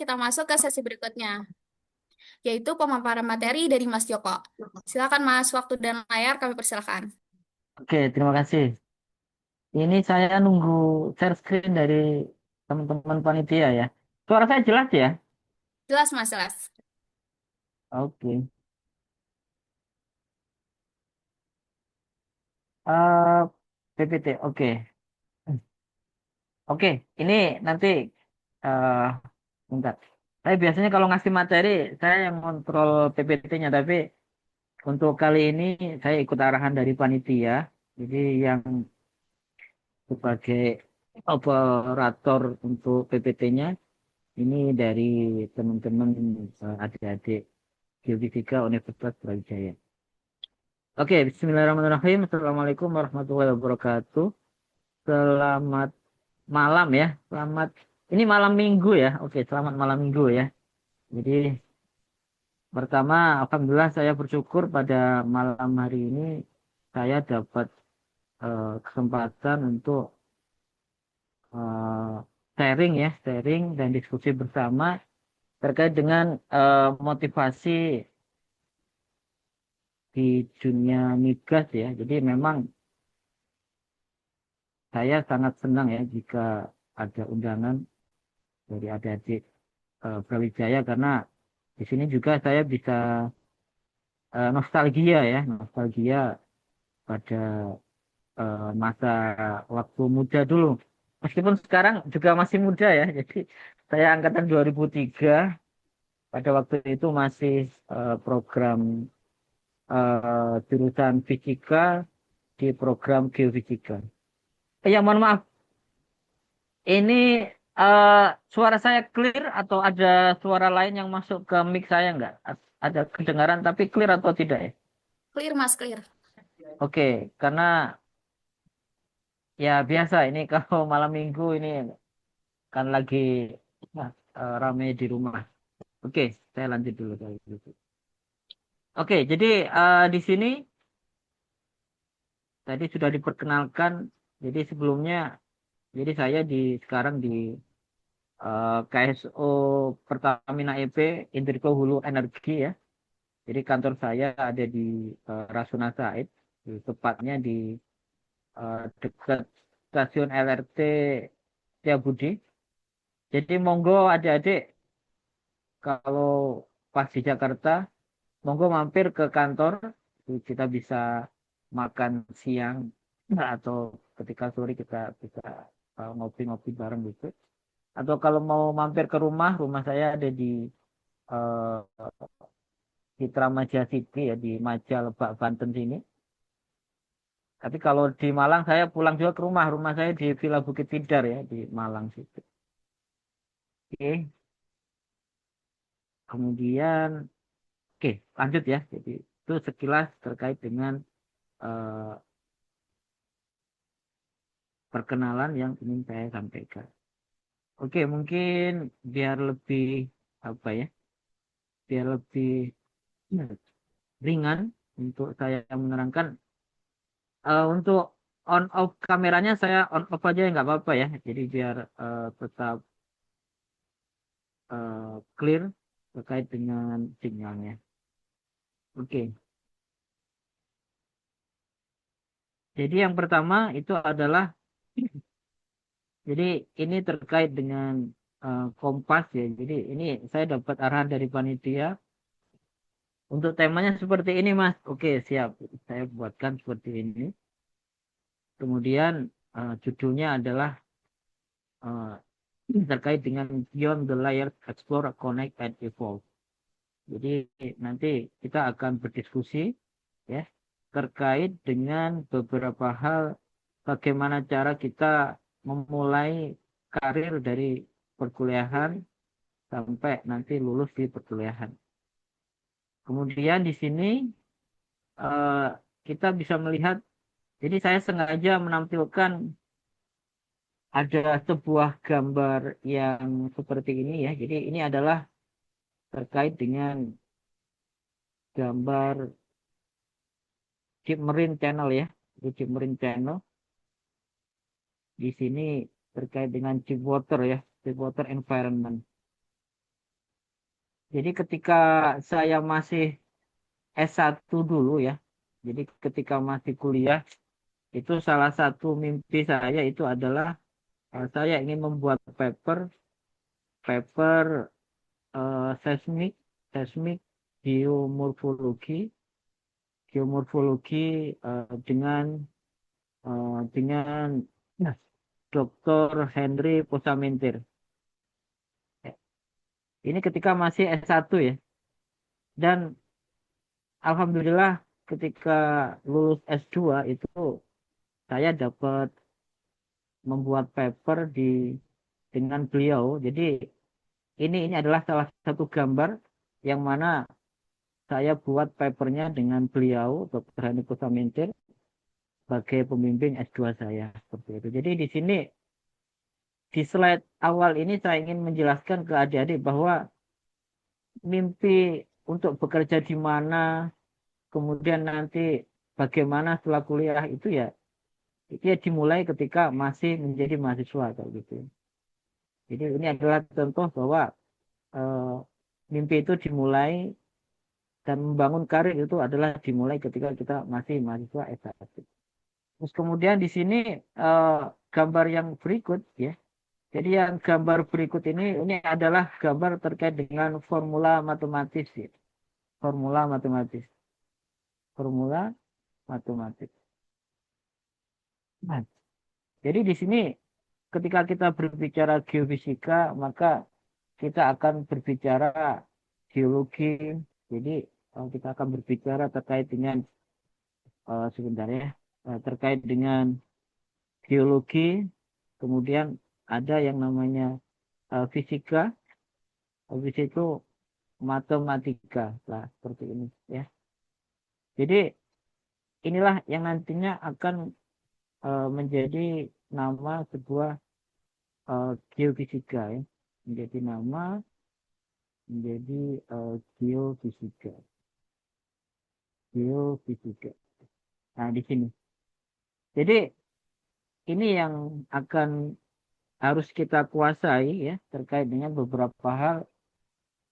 kita masuk ke sesi berikutnya, yaitu pemaparan materi dari Mas Joko. Silakan Mas, waktu dan layar kami persilakan. Oke, terima kasih. Ini saya nunggu share screen dari teman-teman panitia ya. Suara saya jelas ya? Jelas Mas, jelas. Oke. Eh PPT, oke. Oke, ini nanti eh bentar. Saya biasanya kalau ngasih materi, saya yang kontrol PPT-nya, tapi untuk kali ini saya ikut arahan dari panitia. Jadi yang sebagai operator untuk PPT-nya ini dari teman-teman adik-adik Geofisika Universitas Brawijaya. Oke, Bismillahirrahmanirrahim. Assalamualaikum warahmatullahi wabarakatuh. Selamat malam ya. Ini malam minggu ya. Oke, selamat malam minggu ya. Jadi pertama, alhamdulillah saya bersyukur pada malam hari ini saya dapat kesempatan untuk eh, sharing dan diskusi bersama terkait dengan motivasi di dunia migas ya. Jadi memang saya sangat senang ya jika ada undangan dari adik-adik Brawijaya karena di sini juga saya bisa nostalgia pada masa waktu muda dulu. Meskipun sekarang juga masih muda ya, jadi saya angkatan 2003, pada waktu itu masih program jurusan fisika di program geofisika. Ya mohon maaf, ini eh, suara saya clear atau ada suara lain yang masuk ke mic saya nggak? Ada kedengaran tapi clear atau tidak ya? Clear Mas, clear. Oke, karena ya biasa ini kalau malam minggu ini kan lagi rame di rumah. Oke, saya lanjut dulu kalau gitu. Oke, jadi di sini tadi sudah diperkenalkan. Jadi sebelumnya, jadi saya sekarang di KSO Pertamina EP Interco Hulu Energi ya. Jadi kantor saya ada di Rasuna Said, tepatnya di dekat stasiun LRT Setiabudi. Jadi monggo adik-adik kalau pas di Jakarta, monggo mampir ke kantor, kita bisa makan siang atau ketika sore kita bisa ngopi-ngopi bareng gitu. Atau kalau mau mampir ke rumah, rumah saya ada eh, Citra Maja City ya di Maja Lebak Banten sini. Tapi kalau di Malang saya pulang juga ke rumah. Rumah saya di Villa Bukit Tidar ya di Malang situ. Oke, kemudian oke lanjut ya. Jadi itu sekilas terkait dengan eh, perkenalan yang ingin saya sampaikan. Oke, mungkin biar lebih apa ya? Biar lebih ringan untuk saya menerangkan. Untuk on off kameranya saya on off aja nggak apa-apa ya. Jadi biar tetap clear terkait dengan sinyalnya. Oke. Jadi yang pertama itu adalah jadi ini terkait dengan Kompas ya. Jadi ini saya dapat arahan dari panitia untuk temanya seperti ini Mas. Oke, siap. Saya buatkan seperti ini. Kemudian judulnya adalah eh, terkait dengan Beyond the Layers, Explore, Connect, and Evolve. Jadi nanti kita akan berdiskusi ya terkait dengan beberapa hal bagaimana cara kita memulai karir dari perkuliahan sampai nanti lulus di perkuliahan. Kemudian di sini eh, kita bisa melihat, jadi saya sengaja menampilkan ada sebuah gambar yang seperti ini ya. Jadi ini adalah terkait dengan gambar Deep Marine Channel ya. Di Deep Marine Channel di sini terkait dengan deep water ya, deep water environment. Jadi ketika saya masih S1 dulu ya, jadi ketika masih kuliah, itu salah satu mimpi saya itu adalah saya ingin membuat paper seismik, seismik geomorfologi dengan nah, Dr. Henry Posamintir. Ini ketika masih S1 ya. Dan alhamdulillah ketika lulus S2 itu saya dapat membuat paper dengan beliau. Jadi ini adalah salah satu gambar yang mana saya buat papernya dengan beliau, Dr. Henry Posamintir, sebagai pembimbing S2 saya seperti itu. Jadi di sini di slide awal ini saya ingin menjelaskan ke adik-adik bahwa mimpi untuk bekerja di mana, kemudian nanti bagaimana setelah kuliah itu ya dimulai ketika masih menjadi mahasiswa kayak gitu. Jadi ini adalah contoh bahwa eh, mimpi itu dimulai dan membangun karir itu adalah dimulai ketika kita masih mahasiswa S1. Terus kemudian di sini eh, gambar yang berikut ya. Jadi yang gambar berikut ini adalah gambar terkait dengan formula matematis ya. Formula matematis. Formula matematis. Nah, jadi di sini ketika kita berbicara geofisika, maka kita akan berbicara geologi. Jadi kita akan berbicara terkait dengan sebentar ya, terkait dengan geologi. Kemudian ada yang namanya fisika, habis itu matematika lah seperti ini ya. Jadi inilah yang nantinya akan menjadi nama sebuah geofisika ya, menjadi nama menjadi geofisika, geofisika. Nah di sini. Jadi ini yang akan harus kita kuasai ya terkait dengan beberapa hal.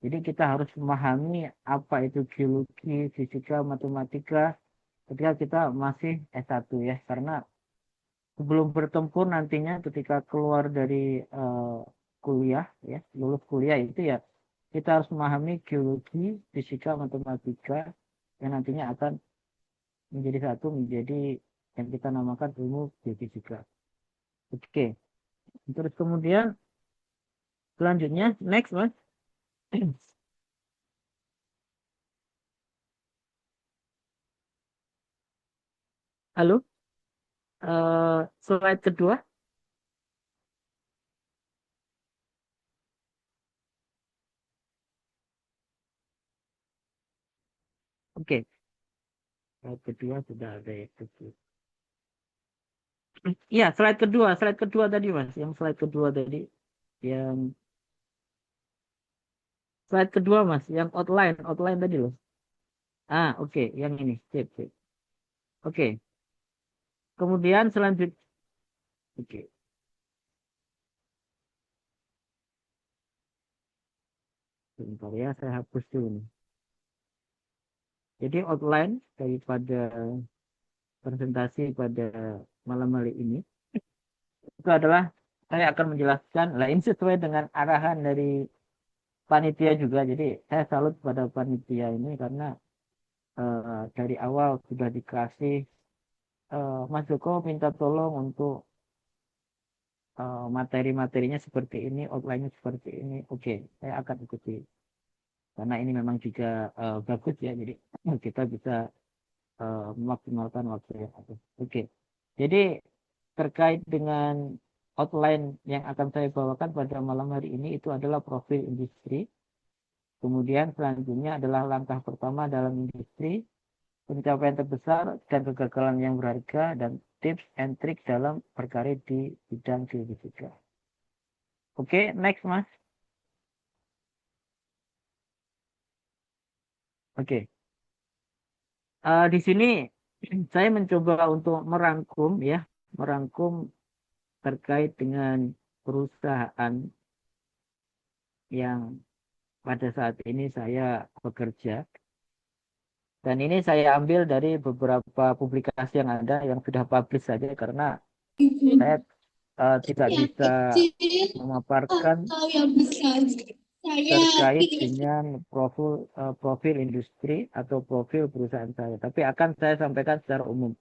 Jadi kita harus memahami apa itu geologi, fisika, matematika ketika kita masih S1 ya. Karena sebelum bertempur nantinya ketika keluar dari eh, kuliah ya, lulus kuliah itu ya kita harus memahami geologi, fisika, matematika yang nantinya akan menjadi satu menjadi yang kita namakan ilmu geofisika. Oke, terus kemudian selanjutnya next mas. Halo, slide kedua. Oke, slide kedua sudah ada ya. Iya, slide kedua tadi mas, yang slide kedua tadi, yang slide kedua mas, yang outline tadi loh. Ah, oke, yang ini, sip, sip. Oke, kemudian selanjutnya, oke, sebentar ya, saya hapus dulu nih. Jadi outline daripada presentasi pada malam hari ini itu adalah saya akan menjelaskan, lah ini sesuai dengan arahan dari panitia juga. Jadi saya salut pada panitia ini karena dari awal sudah dikasih Mas Joko minta tolong untuk materi-materinya seperti ini, outline-nya seperti ini. Oke, saya akan ikuti. Karena ini memang juga bagus ya, jadi kita bisa memaksimalkan waktu yang ada. Oke, jadi terkait dengan outline yang akan saya bawakan pada malam hari ini itu adalah profil industri. Kemudian selanjutnya adalah langkah pertama dalam industri, pencapaian terbesar dan kegagalan yang berharga, dan tips and trick dalam berkarir di bidang geofisika. Oke, next Mas. Oke. Di sini saya mencoba untuk merangkum ya, merangkum terkait dengan perusahaan yang pada saat ini saya bekerja. Dan ini saya ambil dari beberapa publikasi yang ada yang sudah publish saja karena saya tidak Yang bisa kecil memaparkan atau yang besar? Saya terkait pilih dengan profil industri atau profil perusahaan saya. Tapi akan saya sampaikan secara umum.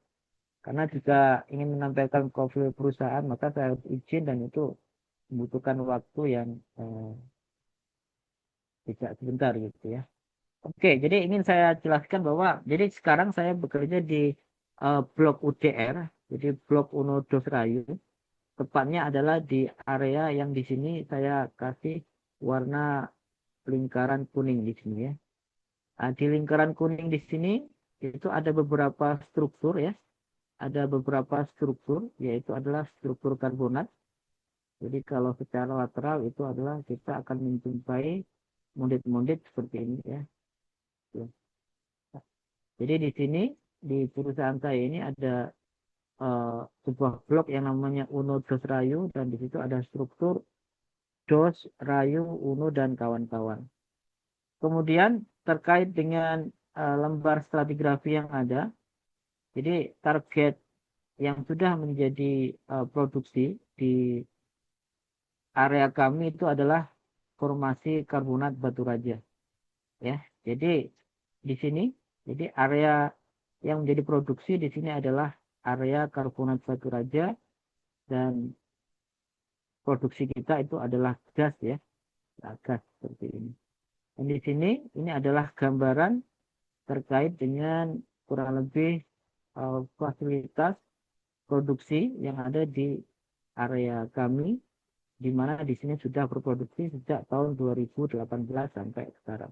Karena jika ingin menampilkan profil perusahaan, maka saya harus izin dan itu membutuhkan waktu yang tidak sebentar gitu ya. Oke, jadi ingin saya jelaskan bahwa jadi sekarang saya bekerja di Blok UDR, jadi Blok Uno Dos Rayu. Tepatnya adalah di area yang di sini saya kasih warna lingkaran kuning di sini ya. Nah, di lingkaran kuning di sini itu ada beberapa struktur ya. Ada beberapa struktur yaitu adalah struktur karbonat. Jadi kalau secara lateral itu adalah kita akan menjumpai mondit-mondit seperti ini ya. Jadi di sini di perusahaan saya ini ada sebuah blok yang namanya Uno Dos Rayu dan di situ ada struktur Dos Rayu Uno dan kawan-kawan. Kemudian terkait dengan lembar stratigrafi yang ada, jadi target yang sudah menjadi produksi di area kami itu adalah formasi karbonat batu raja ya. Jadi di sini jadi area yang menjadi produksi di sini adalah area karbonat batu raja dan produksi kita itu adalah gas ya. Nah, gas seperti ini. Dan di sini ini adalah gambaran terkait dengan kurang lebih fasilitas produksi yang ada di area kami di mana di sini sudah berproduksi sejak tahun 2018 sampai sekarang.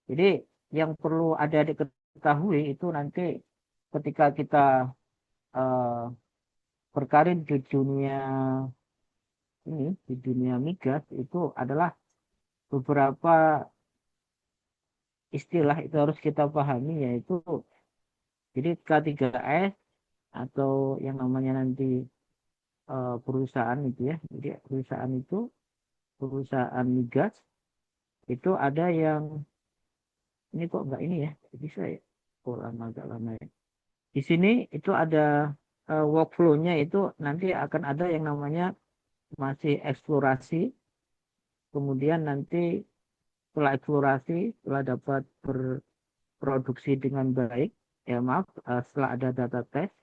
Jadi yang perlu adik-adik ketahui itu nanti ketika kita uh, berkarir di dunia ini, di dunia migas itu adalah beberapa istilah itu harus kita pahami yaitu jadi K3S atau yang namanya nanti perusahaan itu ya. Jadi perusahaan itu perusahaan migas itu ada yang ini kok enggak ini ya bisa ya oh lama agak lama ya di sini itu ada workflow-nya itu nanti akan ada yang namanya masih eksplorasi kemudian nanti setelah eksplorasi setelah dapat berproduksi dengan baik ya maaf setelah ada data test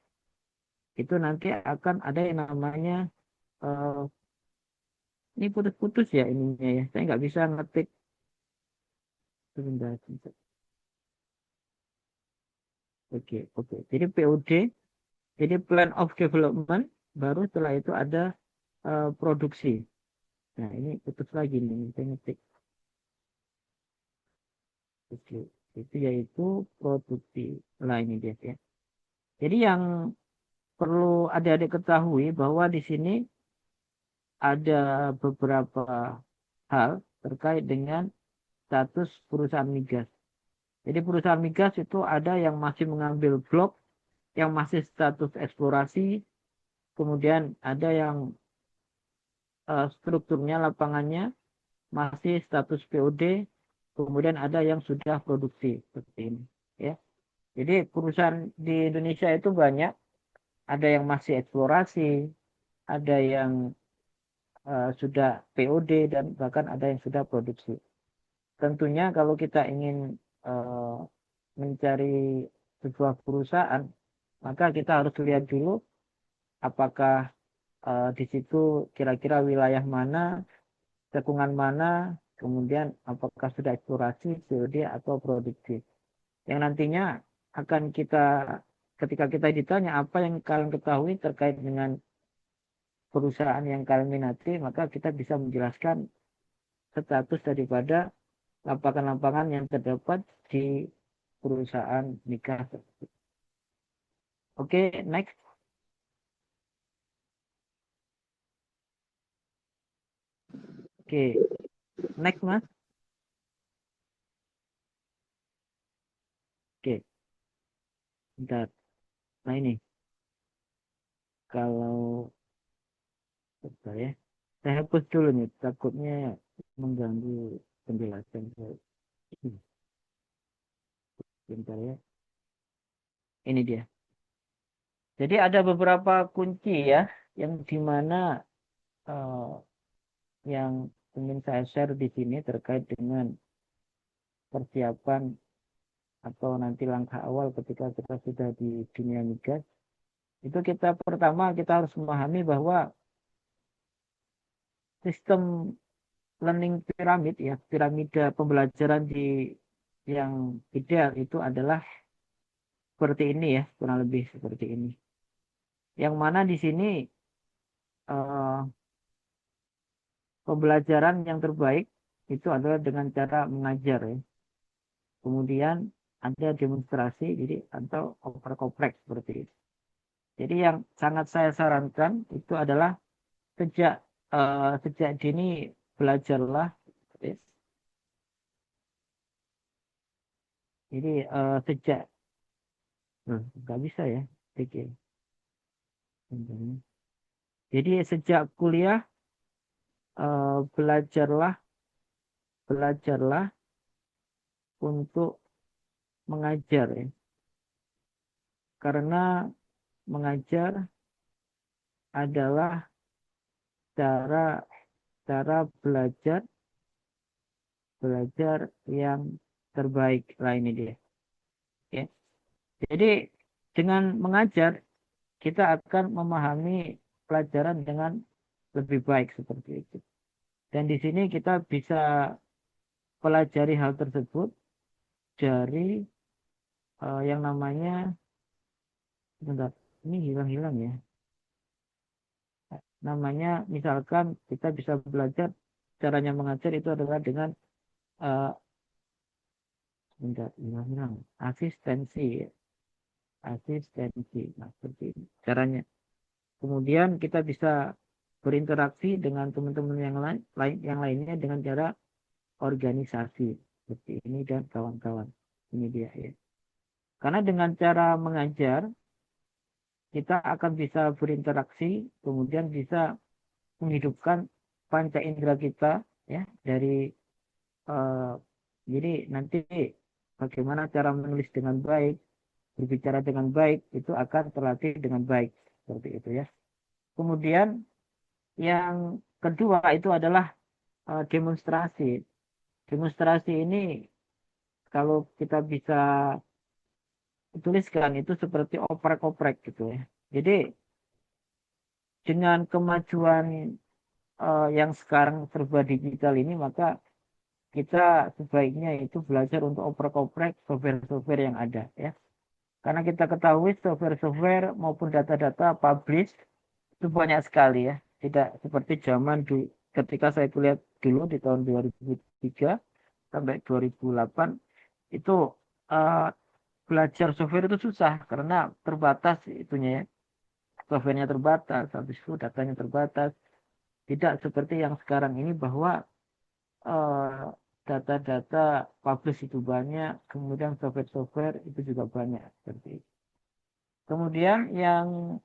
itu nanti akan ada yang namanya eh, ini putus-putus ya ininya ya saya nggak bisa ngetik sebentar, sebentar. Oke oke jadi POD jadi plan of development baru setelah itu ada produksi. Nah, ini putus lagi nih, saya ngetik. Oke. Itu yaitu produksi. Nah, ini dia ya. Jadi yang perlu adik-adik ketahui bahwa di sini ada beberapa hal terkait dengan status perusahaan migas. Jadi perusahaan migas itu ada yang masih mengambil blok, yang masih status eksplorasi, kemudian ada yang strukturnya, lapangannya masih status POD, kemudian ada yang sudah produksi seperti ini. Ya, jadi perusahaan di Indonesia itu banyak, ada yang masih eksplorasi, ada yang sudah POD dan bahkan ada yang sudah produksi. Tentunya kalau kita ingin uh, mencari sebuah perusahaan, maka kita harus lihat dulu apakah di situ kira-kira wilayah mana, cekungan mana, kemudian apakah sudah eksplorasi, COD atau produksi. Yang nantinya akan kita ketika kita ditanya apa yang kalian ketahui terkait dengan perusahaan yang kalian minati, maka kita bisa menjelaskan status daripada lapangan-lapangan yang terdapat di perusahaan nikah. Oke, next. Oke, next Mas. Oke, bentar. Nah ini, kalau bentar ya, saya hapus dulu nih, takutnya mengganggu penjelasan. ini dia. Jadi ada beberapa kunci ya yang dimana yang ingin saya share di sini terkait dengan persiapan atau nanti langkah awal ketika kita sudah di dunia migas. Itu kita pertama kita harus memahami bahwa sistem learning pyramid ya, piramida pembelajaran di yang ideal itu adalah seperti ini ya, kurang lebih seperti ini. Yang mana di sini eh, pembelajaran yang terbaik itu adalah dengan cara mengajar ya. Kemudian ada demonstrasi jadi atau oper-koprek seperti itu. Jadi yang sangat saya sarankan itu adalah sejak sejak dini belajarlah. Jadi sejak nggak bisa ya, pikir. Jadi sejak kuliah belajarlah belajarlah untuk mengajar ya. Karena mengajar adalah cara cara belajar belajar yang terbaik lah ini dia. Ya. Jadi dengan mengajar kita akan memahami pelajaran dengan lebih baik seperti itu. Dan di sini kita bisa pelajari hal tersebut dari yang namanya, bentar, ini hilang-hilang ya. Namanya misalkan kita bisa belajar caranya mengajar itu adalah dengan uh, bentar, hilang-hilang asistensi ya. Asistensi. Nah, seperti ini caranya. Kemudian kita bisa berinteraksi dengan teman-teman yang lainnya dengan cara organisasi seperti ini dan kawan-kawan. Ini dia ya. Karena dengan cara mengajar kita akan bisa berinteraksi, kemudian bisa menghidupkan panca indera kita ya dari eh, jadi nanti bagaimana cara menulis dengan baik, berbicara dengan baik itu akan terlatih dengan baik seperti itu ya. Kemudian yang kedua itu adalah demonstrasi. Demonstrasi ini kalau kita bisa tuliskan itu seperti oprek-oprek gitu ya. Jadi dengan kemajuan yang sekarang serba digital ini maka kita sebaiknya itu belajar untuk oprek-oprek software-software yang ada ya. Karena kita ketahui software-software maupun data-data publish itu banyak sekali ya. Tidak seperti zaman ketika saya kuliah dulu di tahun 2003 sampai 2008 itu eh, belajar software itu susah karena terbatas itunya ya. Softwarenya terbatas, habis itu datanya terbatas. Tidak seperti yang sekarang ini bahwa eh, data-data publish itu banyak, kemudian software-software itu juga banyak seperti itu. Kemudian yang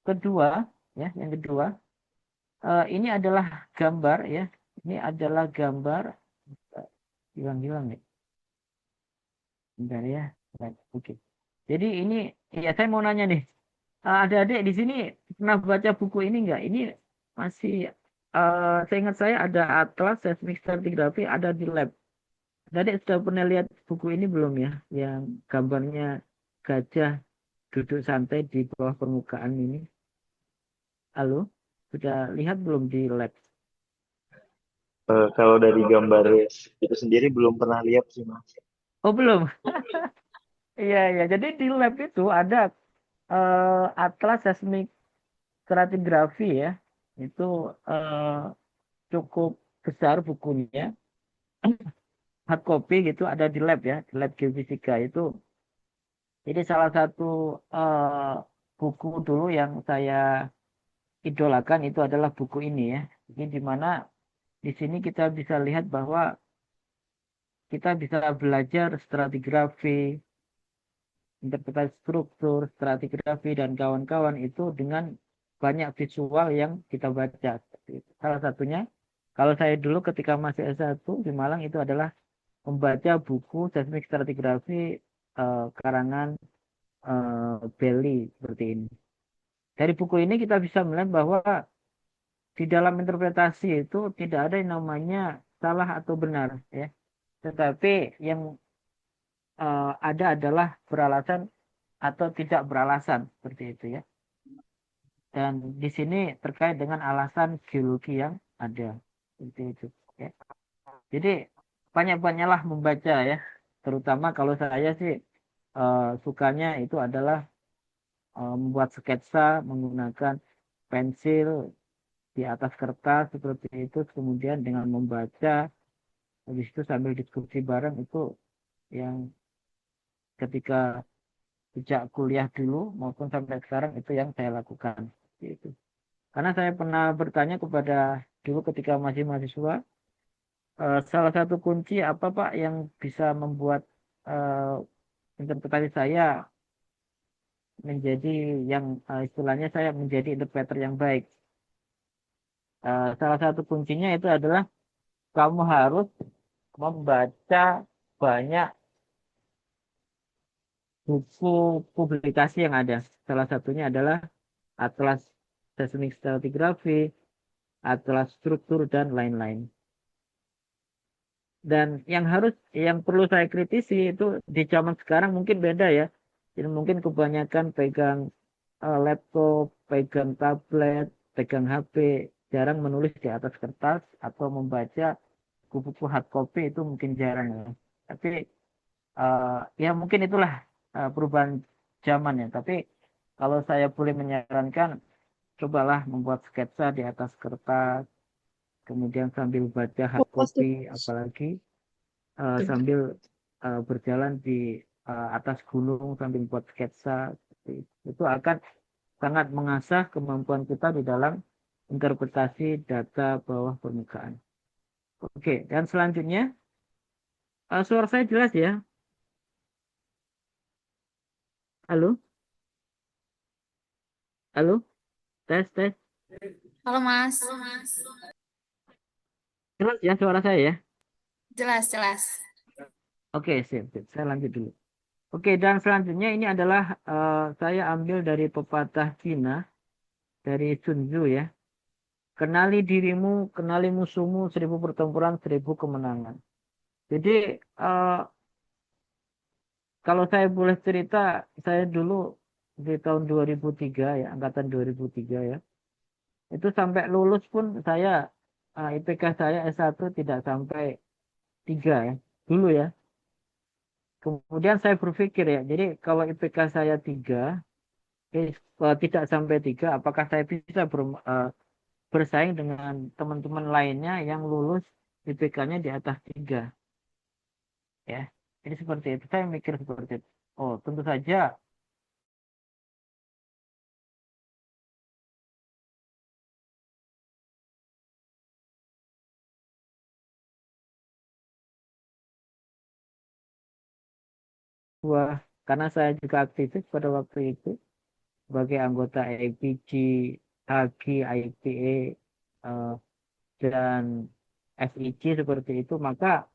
kedua, ya, yang kedua, ini adalah gambar ya. Ini adalah gambar hilang-hilang nih. Bentar ya. Oke. Jadi ini ya saya mau nanya nih. Adik-adik di sini pernah baca buku ini enggak? Ini masih seingat saya ada Atlas Seismic Stratigraphy ada di lab. Adik sudah pernah lihat buku ini belum ya? Yang gambarnya gajah duduk santai di bawah permukaan ini. Halo? Sudah lihat belum di lab? Kalau dari gambar itu sendiri belum pernah lihat sih Mas. Oh, belum. Iya, iya. Jadi di lab itu ada Atlas Seismic Stratigraphy ya. Itu cukup besar bukunya. Hard copy gitu ada di lab ya, di lab geofisika itu. Jadi salah satu eh, buku dulu yang saya idolakan itu adalah buku ini ya. Jadi di mana di sini kita bisa lihat bahwa kita bisa belajar stratigrafi, interpretasi struktur, stratigrafi, dan kawan-kawan itu dengan banyak visual yang kita baca. Salah satunya, kalau saya dulu ketika masih S1 di Malang itu adalah membaca buku seismik stratigrafi karangan Bailey seperti ini. Dari buku ini kita bisa melihat bahwa di dalam interpretasi itu tidak ada yang namanya salah atau benar, ya. Tetapi yang ada adalah beralasan atau tidak beralasan seperti itu, ya. Dan di sini terkait dengan alasan geologi yang ada seperti itu, ya. Jadi banyak-banyaklah membaca, ya. Terutama kalau saya sih sukanya itu adalah membuat sketsa menggunakan pensil di atas kertas seperti itu, kemudian dengan membaca, habis itu sambil diskusi bareng, itu yang ketika sejak kuliah dulu maupun sampai sekarang itu yang saya lakukan gitu. Karena saya pernah bertanya kepada dulu ketika masih mahasiswa, salah satu kunci apa Pak yang bisa membuat eh, interpretasi saya menjadi yang istilahnya saya menjadi interpreter yang baik. Salah satu kuncinya itu adalah kamu harus membaca banyak buku publikasi yang ada. Salah satunya adalah Atlas Seismic Stratigraphy, Atlas Struktur, dan lain-lain. Dan yang perlu saya kritisi itu di zaman sekarang mungkin beda, ya. Jadi mungkin kebanyakan pegang laptop, pegang tablet, pegang HP, jarang menulis di atas kertas atau membaca buku-buku hard copy, itu mungkin jarang, ya. Tapi eh, ya mungkin itulah perubahan zaman, ya. Tapi kalau saya boleh menyarankan, cobalah membuat sketsa di atas kertas, kemudian sambil baca hard copy, apalagi sambil berjalan di atas gunung sambil buat sketsa. Seperti itu. Itu akan sangat mengasah kemampuan kita di dalam interpretasi data bawah permukaan. Oke, dan selanjutnya, suara saya jelas ya? Halo? Halo? Tes, tes. Halo Mas, Jelas ya suara saya, ya? jelas jelas. Oke, sip, sip. Saya lanjut dulu. Oke, dan selanjutnya ini adalah saya ambil dari pepatah Cina, dari Sun Tzu, ya. Kenali dirimu, kenali musuhmu, 1000 pertempuran, 1000 kemenangan. Jadi eh, kalau saya boleh cerita, saya dulu di tahun 2003, ya, angkatan 2003, ya. Itu sampai lulus pun saya IPK saya S1 tidak sampai 3, ya. Dulu, ya. Kemudian saya berpikir, ya, jadi kalau IPK saya 3, tidak sampai 3, apakah saya bisa bersaing dengan teman-teman lainnya yang lulus IPK-nya di atas 3, ya. Jadi seperti itu, saya mikir seperti itu. Oh, tentu saja buah, karena saya juga aktivis pada waktu itu sebagai anggota APG, HAGI, IPA, eh, dan FIG seperti itu, maka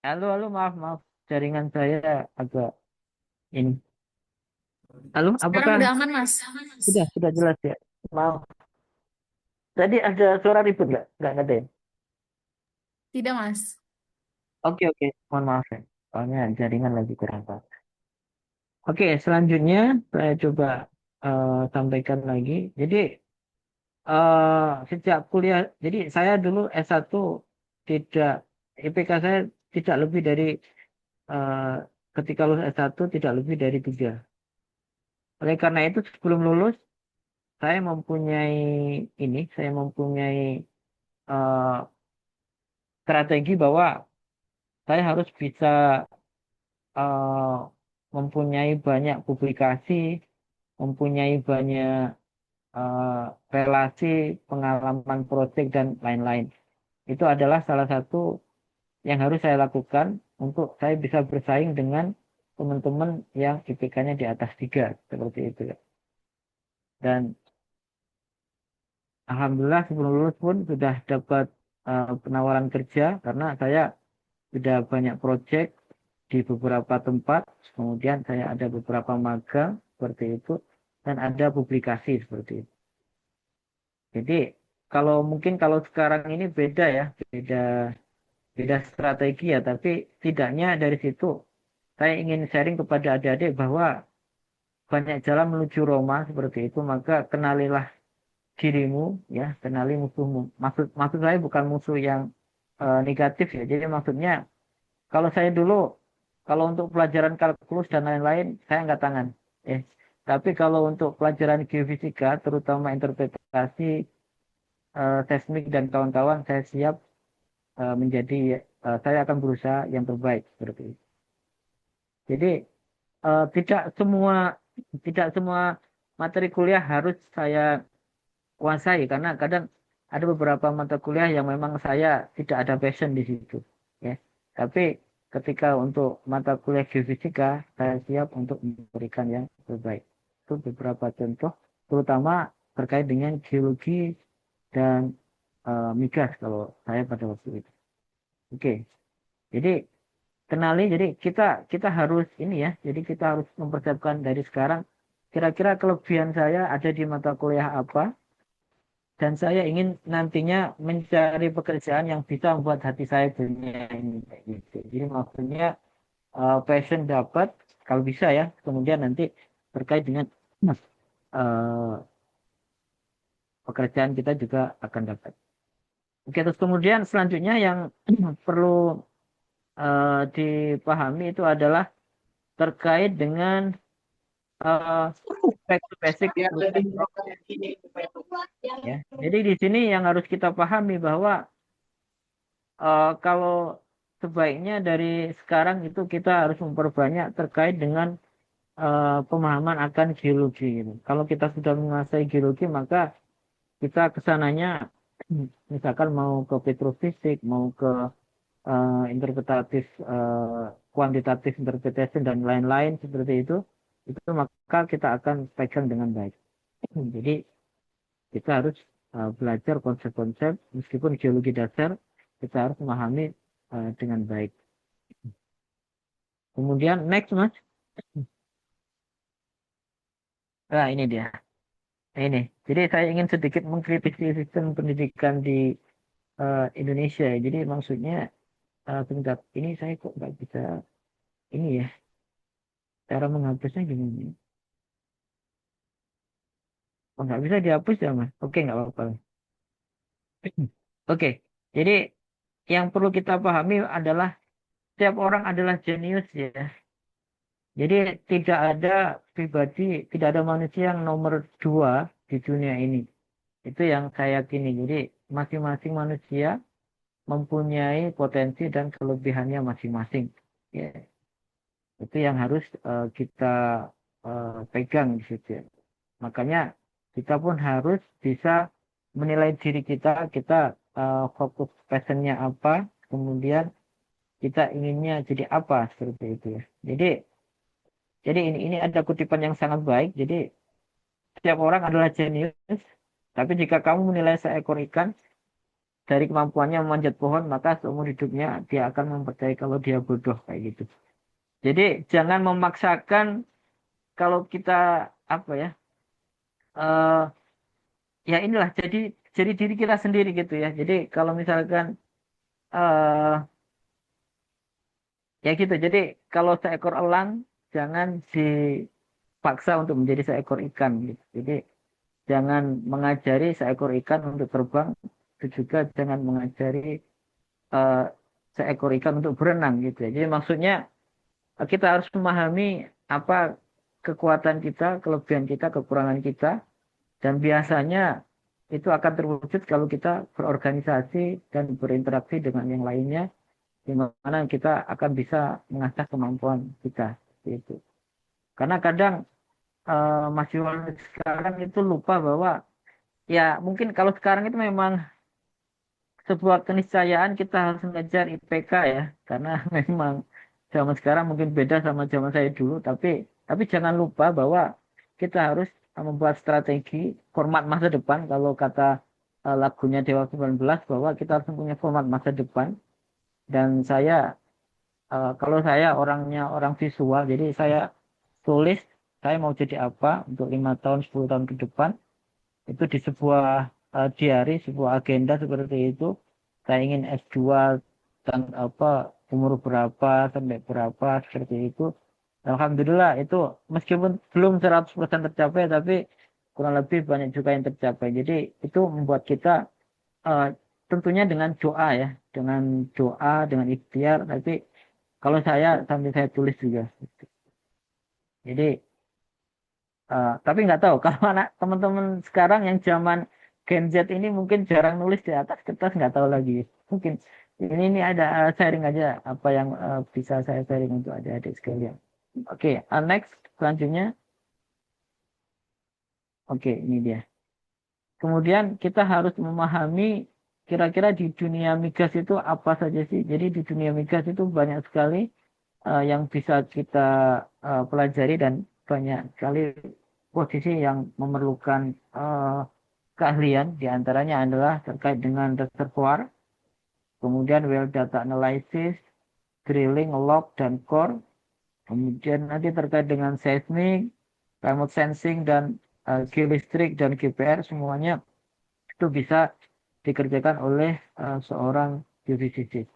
halo, halo, maaf, maaf, jaringan saya agak ini. Halo, Sekarang apakah udah aman Mas? sudah jelas ya? Maaf, tadi ada suara ribut nggak? Nggak ada ya? Tidak Mas. Oke, oke, mohon maaf ya. Soalnya jaringan lagi kurang bagus. Oke, selanjutnya saya coba sampaikan lagi. Jadi sejak kuliah, jadi saya dulu S1 tidak, IPK saya tidak lebih dari eh, ketika lulus S1 tidak lebih dari 3. Oleh karena itu sebelum lulus saya mempunyai eh, strategi bahwa saya harus bisa mempunyai banyak publikasi, mempunyai banyak relasi, pengalaman proyek dan lain-lain. Itu adalah salah satu yang harus saya lakukan untuk saya bisa bersaing dengan teman-teman yang IPK-nya di atas 3 seperti itu. Dan alhamdulillah sebelum lulus pun sudah dapat penawaran kerja karena saya sudah banyak proyek di beberapa tempat. Kemudian saya ada beberapa magang seperti itu dan ada publikasi seperti itu. Jadi kalau sekarang ini beda ya, beda beda strategi ya, tapi tidaknya dari situ saya ingin sharing kepada adik-adik bahwa banyak jalan menuju Roma seperti itu, maka kenalilah dirimu, ya, kenali musuhmu. Maksud saya bukan musuh yang negatif ya. Jadi maksudnya kalau saya dulu kalau untuk pelajaran kalkulus dan lain-lain saya angkat tangan. Eh, tapi kalau untuk pelajaran geofisika, terutama interpretasi seismik dan kawan-kawan, saya siap saya akan berusaha yang terbaik seperti itu. Jadi eh, tidak semua tidak semua materi kuliah harus saya kuasai karena kadang ada beberapa mata kuliah yang memang saya tidak ada passion di situ, ya. Tapi ketika untuk mata kuliah geofisika saya siap untuk memberikan yang terbaik. Itu beberapa contoh, terutama terkait dengan geologi dan migas kalau saya pada waktu itu. Oke, jadi kenali, jadi kita kita harus ini ya, jadi kita harus mempersiapkan dari sekarang. Kira-kira kelebihan saya ada di mata kuliah apa, dan saya ingin nantinya mencari pekerjaan yang bisa membuat hati saya bernyanyi kayak gitu. Jadi maksudnya passion dapat kalau bisa ya, kemudian nanti terkait dengan eh, pekerjaan kita juga akan dapat. Oke, terus kemudian selanjutnya yang perlu dipahami itu adalah terkait dengan back to basic ya. Jadi di sini yang harus kita pahami bahwa kalau sebaiknya dari sekarang itu kita harus memperbanyak terkait dengan pemahaman akan geologi gitu. Kalau kita sudah menguasai geologi maka kita kesananya misalkan mau ke petrofisik, mau ke interpretatif, kuantitatif interpretation dan lain-lain seperti itu maka kita akan pegang dengan baik. Jadi kita harus belajar konsep-konsep meskipun geologi dasar kita harus memahami dengan baik. Kemudian next mas, nah ini dia, ini. Jadi saya ingin sedikit mengkritisi sistem pendidikan di Indonesia. Jadi maksudnya sebentar, ini saya kok nggak bisa ini ya, cara menghapusnya gimana? Oh, nggak bisa dihapus ya mas? Oke nggak apa-apa. Oke, jadi yang perlu kita pahami adalah setiap orang adalah jenius ya. Jadi tidak ada pribadi, tidak ada manusia yang nomor 2 di dunia ini. Itu yang saya yakini. Jadi masing-masing manusia mempunyai potensi dan kelebihannya masing-masing. Ya, itu yang harus kita pegang di situ. Makanya kita pun harus bisa menilai diri kita, kita fokus passionnya apa, kemudian kita inginnya jadi apa seperti itu ya. Jadi ini ada kutipan yang sangat baik. Jadi setiap orang adalah jenius, tapi jika kamu menilai seekor ikan dari kemampuannya memanjat pohon, maka seumur hidupnya dia akan mempercayai kalau dia bodoh kayak gitu. Jadi jangan memaksakan kalau kita apa ya, eh ya inilah jadi diri kita sendiri gitu ya. Jadi kalau misalkan eh ya gitu. Jadi kalau seekor elang jangan dipaksa untuk menjadi seekor ikan gitu. Jadi jangan mengajari seekor ikan untuk terbang, itu juga jangan mengajari eh, seekor ikan untuk berenang gitu ya. Jadi maksudnya kita harus memahami apa kekuatan kita, kelebihan kita, kekurangan kita, dan biasanya itu akan terwujud kalau kita berorganisasi dan berinteraksi dengan yang lainnya, di mana kita akan bisa mengasah kemampuan kita. Seperti itu. Karena kadang mahasiswa sekarang itu lupa bahwa ya mungkin kalau sekarang itu memang sebuah keniscayaan kita harus mengejar IPK ya, karena memang zaman sekarang mungkin beda sama zaman saya dulu, tapi jangan lupa bahwa kita harus membuat strategi format masa depan. Kalau kata lagunya Dewa 19, bahwa kita harus mempunyai format masa depan. Dan kalau saya orangnya orang visual, jadi saya tulis saya mau jadi apa untuk 5 tahun 10 tahun ke depan, itu di sebuah diary, sebuah agenda seperti itu. Saya ingin S2 dan apa umur berapa sampai berapa seperti itu. Alhamdulillah itu meskipun belum 100% tercapai, tapi kurang lebih banyak juga yang tercapai. Jadi itu membuat kita eh, tentunya dengan doa ya, dengan doa, dengan ikhtiar. Tapi kalau saya sambil saya tulis juga. Jadi tapi nggak tahu kalau anak teman-teman sekarang yang zaman Gen Z ini mungkin jarang nulis di atas kertas, nggak tahu lagi. Mungkin ini ada sharing aja apa yang bisa saya sharing untuk adik-adik sekalian. Oke, next selanjutnya. Oke, ini dia. Kemudian kita harus memahami kira-kira di dunia migas itu apa saja sih. Jadi di dunia migas itu banyak sekali yang bisa kita pelajari, dan banyak sekali posisi yang memerlukan keahlian. Di antaranya adalah terkait dengan reservoir, kemudian well data analysis, drilling, log, dan core. Kemudian nanti terkait dengan seismik, remote sensing, dan geolistrik dan GPR, semuanya itu bisa dikerjakan oleh seorang geofisikis,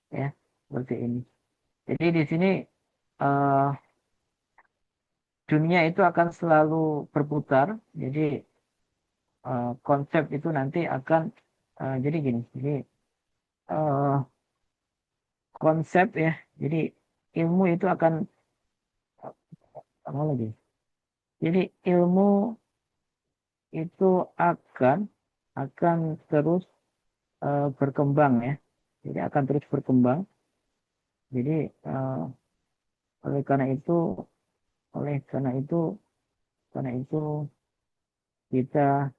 ya, seperti ini. Jadi di sini uh, dunia itu akan selalu berputar. Jadi konsep itu nanti akan jadi gini. Jadi uh, konsep ya. Jadi ilmu itu akan apa lagi? Jadi ilmu itu akan terus berkembang ya. Jadi akan terus berkembang. Jadi oleh karena itu, oleh karena itu, karena itu kita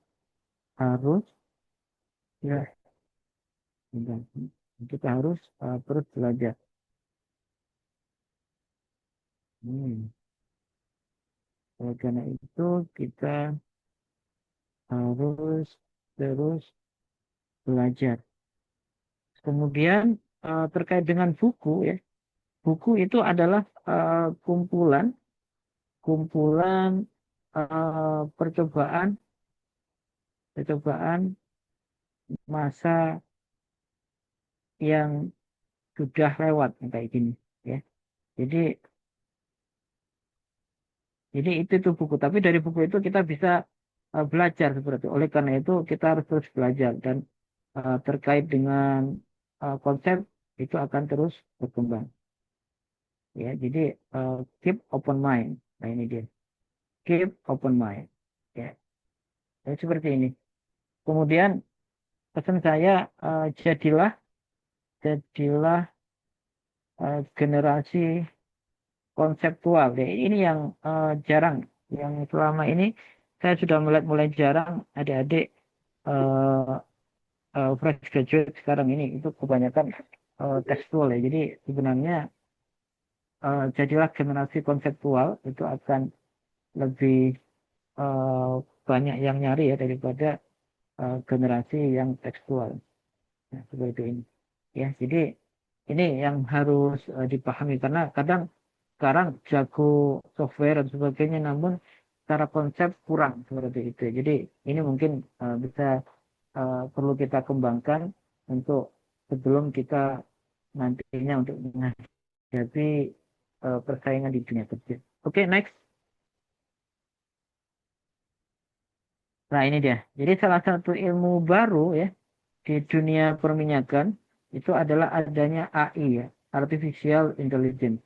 harus ya kita harus terus belajar. Oleh karena itu kita harus terus belajar. Kemudian terkait dengan buku ya, buku itu adalah kumpulan kumpulan percobaan percobaan masa yang sudah lewat kayak gini ya. Jadi itu tuh buku. Tapi dari buku itu kita bisa belajar seperti itu. Oleh karena itu kita harus terus belajar, dan terkait dengan konsep itu akan terus berkembang. Ya, jadi keep open mind. Nah ini dia, keep open mind. Ya, jadi seperti ini. Kemudian pesan saya jadilah generasi konseptual. Ya, ini yang jarang, yang selama ini saya sudah melihat mulai jarang adik-adik fresh graduate sekarang ini itu kebanyakan tekstual ya. Jadi sebenarnya jadilah generasi konseptual, itu akan lebih eh, banyak yang nyari ya daripada generasi yang tekstual. Nah, seperti ini. Ya, jadi ini yang harus dipahami, karena kadang sekarang jago software dan sebagainya, namun secara konsep kurang seperti itu. Jadi ini mungkin bisa perlu kita kembangkan untuk sebelum kita nantinya untuk menghadapi persaingan di dunia kerja. Oke, next. Nah, ini dia. Jadi salah satu ilmu baru ya di dunia perminyakan itu adalah adanya AI ya, Artificial Intelligence.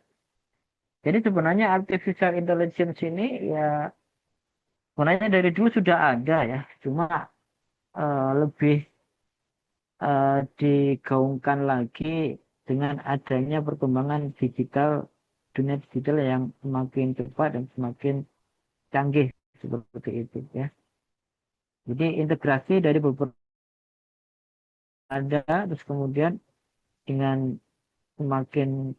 Jadi sebenarnya Artificial Intelligence ini ya sebenarnya dari dulu sudah ada ya, cuma lebih digaungkan lagi dengan adanya perkembangan digital, dunia digital yang semakin cepat dan semakin canggih seperti itu ya. Jadi integrasi dari beberapa ada, terus kemudian dengan semakin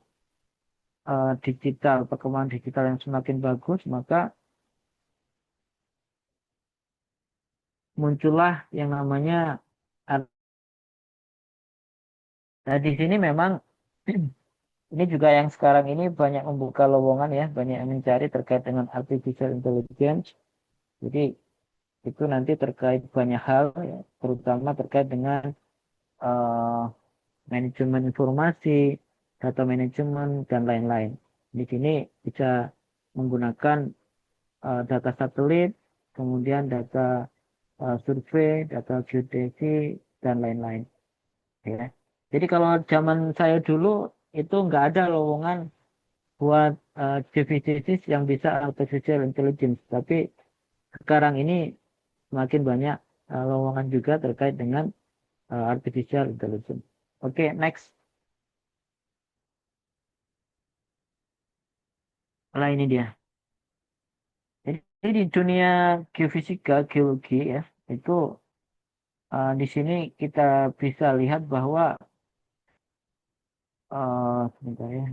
digital, perkembangan digital yang semakin bagus, maka muncullah yang namanya nah di sini memang ini juga yang sekarang ini banyak membuka lowongan ya, banyak yang mencari terkait dengan artificial intelligence. Jadi itu nanti terkait banyak hal ya, terutama terkait dengan eh, manajemen informasi, data manajemen dan lain-lain. Di sini bisa menggunakan data satelit, kemudian data survei, data geodesi dan lain-lain. Ya. Jadi kalau zaman saya dulu itu nggak ada lowongan buat geofisika yang bisa artificial intelligence, tapi sekarang ini semakin banyak lowongan juga terkait dengan artificial intelligence. Oke, next. Nah, ini dia. Jadi di dunia geofisika, geologi ya, itu di sini kita bisa lihat bahwa sebentar ya.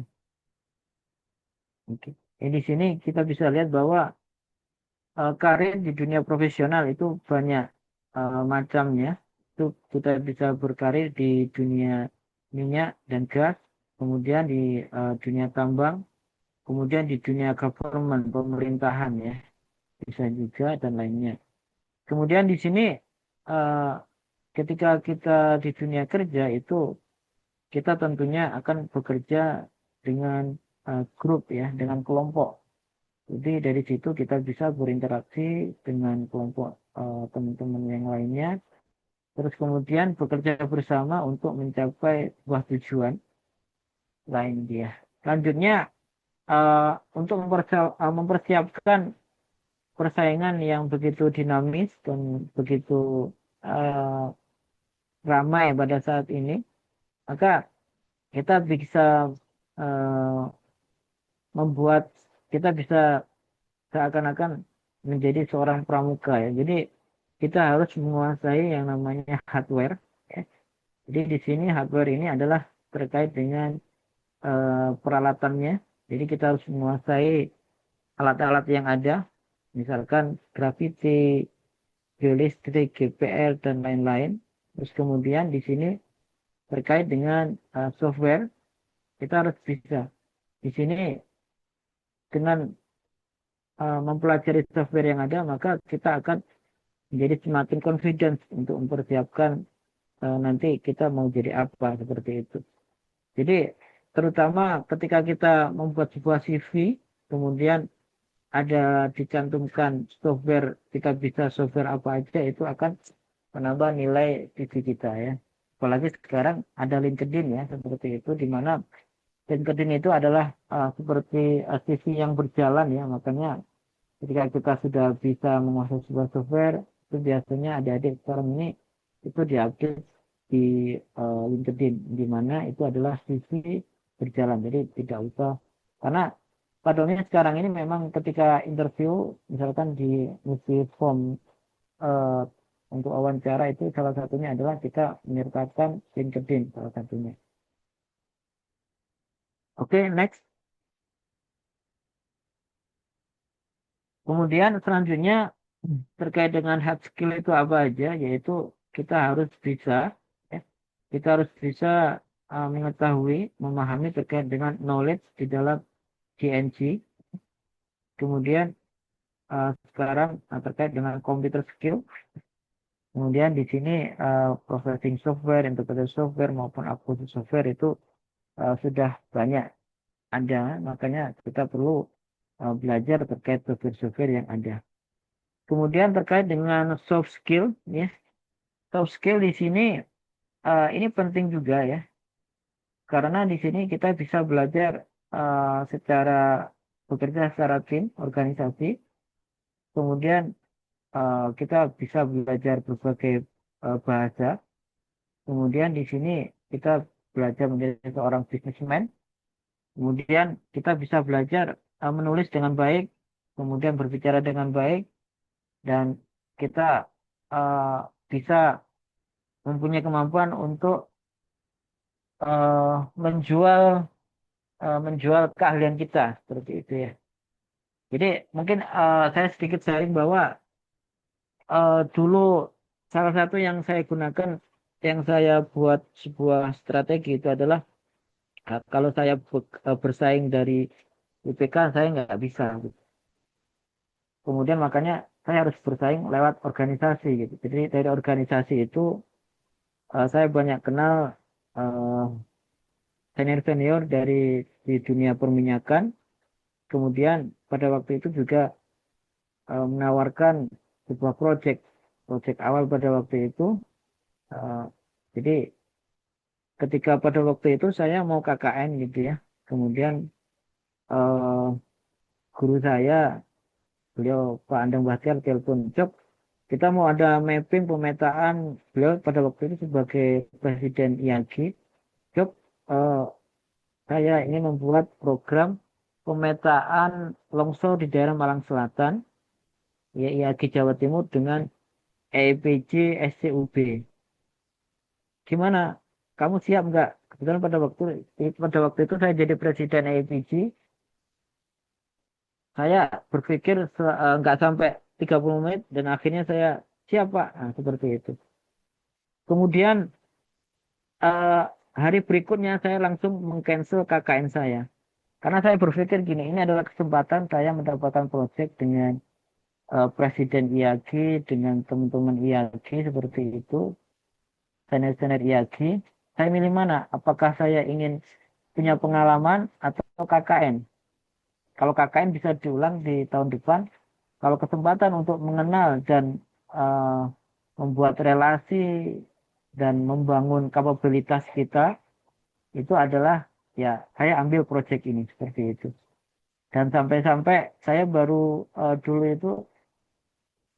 Oke. Di sini kita bisa lihat bahwa karir di dunia profesional itu banyak macamnya. Itu kita bisa berkarir di dunia minyak dan gas, kemudian di dunia tambang, kemudian di dunia government, pemerintahan ya, bisa juga dan lainnya. Kemudian di sini eh, ketika kita di dunia kerja itu kita tentunya akan bekerja dengan grup ya, dengan kelompok. Jadi dari situ kita bisa berinteraksi dengan kelompok teman-teman yang lainnya. Terus kemudian bekerja bersama untuk mencapai sebuah tujuan lain dia. Selanjutnya eh, untuk mempersiapkan persaingan yang begitu dinamis dan begitu eh, ramai pada saat ini, maka kita bisa eh, membuat kita bisa seakan-akan menjadi seorang pramuka ya. Jadi kita harus menguasai yang namanya hardware. Ya. Jadi di sini hardware ini adalah terkait dengan peralatannya. Jadi kita harus menguasai alat-alat yang ada, misalkan gravity, geolistrik, GPL dan lain-lain. Terus kemudian di sini terkait dengan software, kita harus bisa di sini dengan mempelajari software yang ada, maka kita akan menjadi semakin confidence untuk mempersiapkan nanti kita mau jadi apa seperti itu. Jadi terutama ketika kita membuat sebuah CV, kemudian ada dicantumkan software, kita bisa software apa aja itu akan menambah nilai CV kita ya. Apalagi sekarang ada LinkedIn ya seperti itu, di mana LinkedIn itu adalah seperti CV yang berjalan ya, makanya ketika kita sudah bisa menguasai sebuah software, itu biasanya adik-adik sekarang ini itu diupdate di LinkedIn, di mana itu adalah CV berjalan. Jadi tidak usah, karena pada umumnya sekarang ini memang ketika interview, misalkan di ngisi form eh, untuk wawancara itu salah satunya adalah kita menyertakan LinkedIn salah satunya. Oke, next. Kemudian selanjutnya terkait dengan hard skill itu apa aja, yaitu kita harus bisa, ya, kita harus bisa mengetahui, memahami terkait dengan knowledge di dalam GNG. Kemudian sekarang terkait dengan computer skill. Kemudian di sini processing software, interpreter software maupun application software itu sudah banyak ada, makanya kita perlu belajar terkait software-software yang ada. Kemudian terkait dengan soft skill, ya, soft skill di sini ini penting juga ya, karena di sini kita bisa belajar secara bekerja secara tim, organisasi. Kemudian kita bisa belajar berbagai bahasa. Kemudian di sini kita belajar menjadi seorang businessman. Kemudian kita bisa belajar menulis dengan baik kemudian berbicara dengan baik, dan kita eh, bisa mempunyai kemampuan untuk menjual menjual keahlian kita seperti itu ya. Jadi mungkin saya sedikit sharing bahwa dulu salah satu yang saya gunakan, yang saya buat sebuah strategi itu adalah kalau saya bersaing dari IPK saya nggak bisa gitu. Kemudian makanya saya harus bersaing lewat organisasi gitu. Jadi dari organisasi itu saya banyak kenal senior-senior dari di dunia perminyakan. Kemudian pada waktu itu juga menawarkan sebuah project awal pada waktu itu. eh, jadi ketika pada waktu itu saya mau KKN gitu ya. Kemudian eh, guru saya, beliau Pak Andeng Bahtiar telepon, Cok, kita mau ada mapping pemetaan, beliau pada waktu itu sebagai presiden IAGI. Cok, eh, saya ingin membuat program pemetaan longsor di daerah Malang Selatan, ya IAGI Jawa Timur dengan EPJ SCUB. Gimana? Kamu siap nggak? Kebetulan pada waktu itu saya jadi presiden EPG. Saya berpikir nggak sampai 30 menit dan akhirnya saya siap Pak. Nah, seperti itu. Kemudian eh, hari berikutnya saya langsung mengcancel KKN saya. Karena saya berpikir gini, ini adalah kesempatan saya mendapatkan proyek dengan Presiden IAGI, dengan teman-teman IAGI seperti itu, senior-senior IAGI. Saya milih mana? Apakah saya ingin punya pengalaman atau KKN? Kalau KKN bisa diulang di tahun depan, kalau kesempatan untuk mengenal dan eh, membuat relasi dan membangun kapabilitas kita, itu adalah ya saya ambil proyek ini seperti itu. Dan sampai-sampai saya baru dulu itu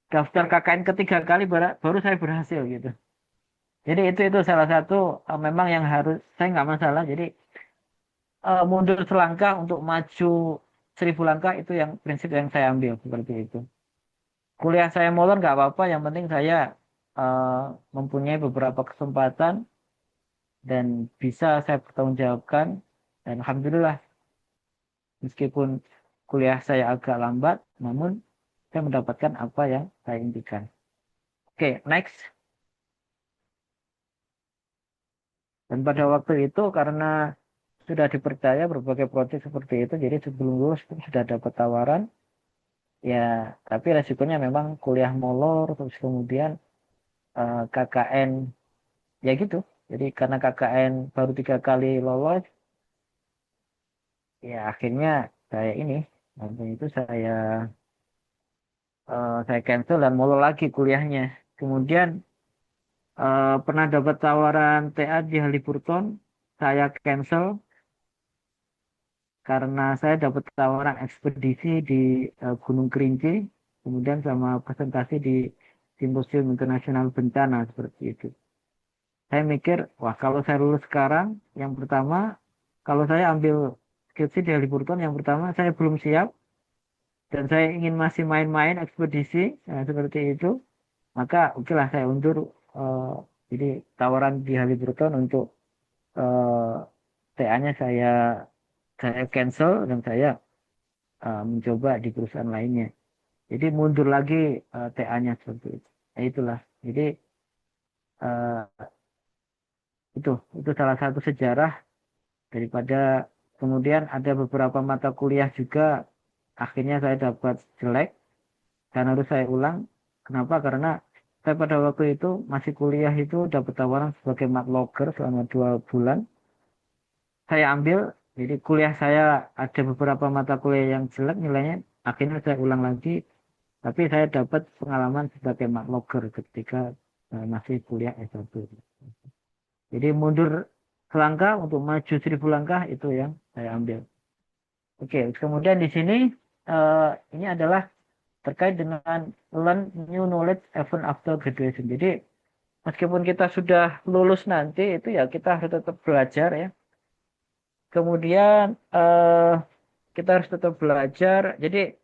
daftar KKN ketiga kali baru saya berhasil gitu. Jadi itu salah satu memang yang harus saya nggak masalah. Jadi mundur selangkah untuk maju 1.000 langkah itu yang prinsip yang saya ambil seperti itu. Kuliah saya molor nggak apa-apa, yang penting saya eh, mempunyai beberapa kesempatan dan bisa saya pertanggungjawabkan. Dan alhamdulillah meskipun kuliah saya agak lambat, namun saya mendapatkan apa yang saya impikan. Oke, next. Dan pada waktu itu karena sudah dipercaya berbagai proyek seperti itu, jadi sebelum lulus pun sudah dapat tawaran. Ya, tapi resikonya memang kuliah molor, terus kemudian KKN, ya gitu. Jadi karena KKN baru 3 kali lolos, ya akhirnya saya ini, waktu itu saya cancel dan molor lagi kuliahnya. Kemudian pernah dapat tawaran TA di Haliburton, saya cancel karena saya dapat tawaran ekspedisi di Gunung Kerinci, kemudian sama presentasi di Simposium Internasional Bencana seperti itu. Saya mikir, wah kalau saya lulus sekarang, yang pertama, kalau saya ambil skripsi di Haliburton, yang pertama saya belum siap dan saya ingin masih main-main ekspedisi, seperti itu, maka oke lah saya undur. eh, jadi tawaran di Haliburton untuk eh, TA-nya saya cancel dan saya mencoba di perusahaan lainnya. Jadi mundur lagi TA-nya seperti itu. Nah, itulah. Jadi eh, itu salah satu sejarah daripada kemudian ada beberapa mata kuliah juga akhirnya saya dapat jelek dan harus saya ulang. Kenapa? Karena saya pada waktu itu masih kuliah itu dapat tawaran sebagai mat logger selama 2 bulan. Saya ambil, jadi kuliah saya ada beberapa mata kuliah yang jelek nilainya, akhirnya saya ulang lagi, tapi saya dapat pengalaman sebagai mat logger ketika masih kuliah S1. Jadi mundur selangkah untuk maju 1.000 langkah itu yang saya ambil. Oke, kemudian di sini ini adalah terkait dengan learn new knowledge even after graduation. Jadi meskipun kita sudah lulus nanti itu ya kita harus tetap belajar ya. Kemudian kita harus tetap belajar. Jadi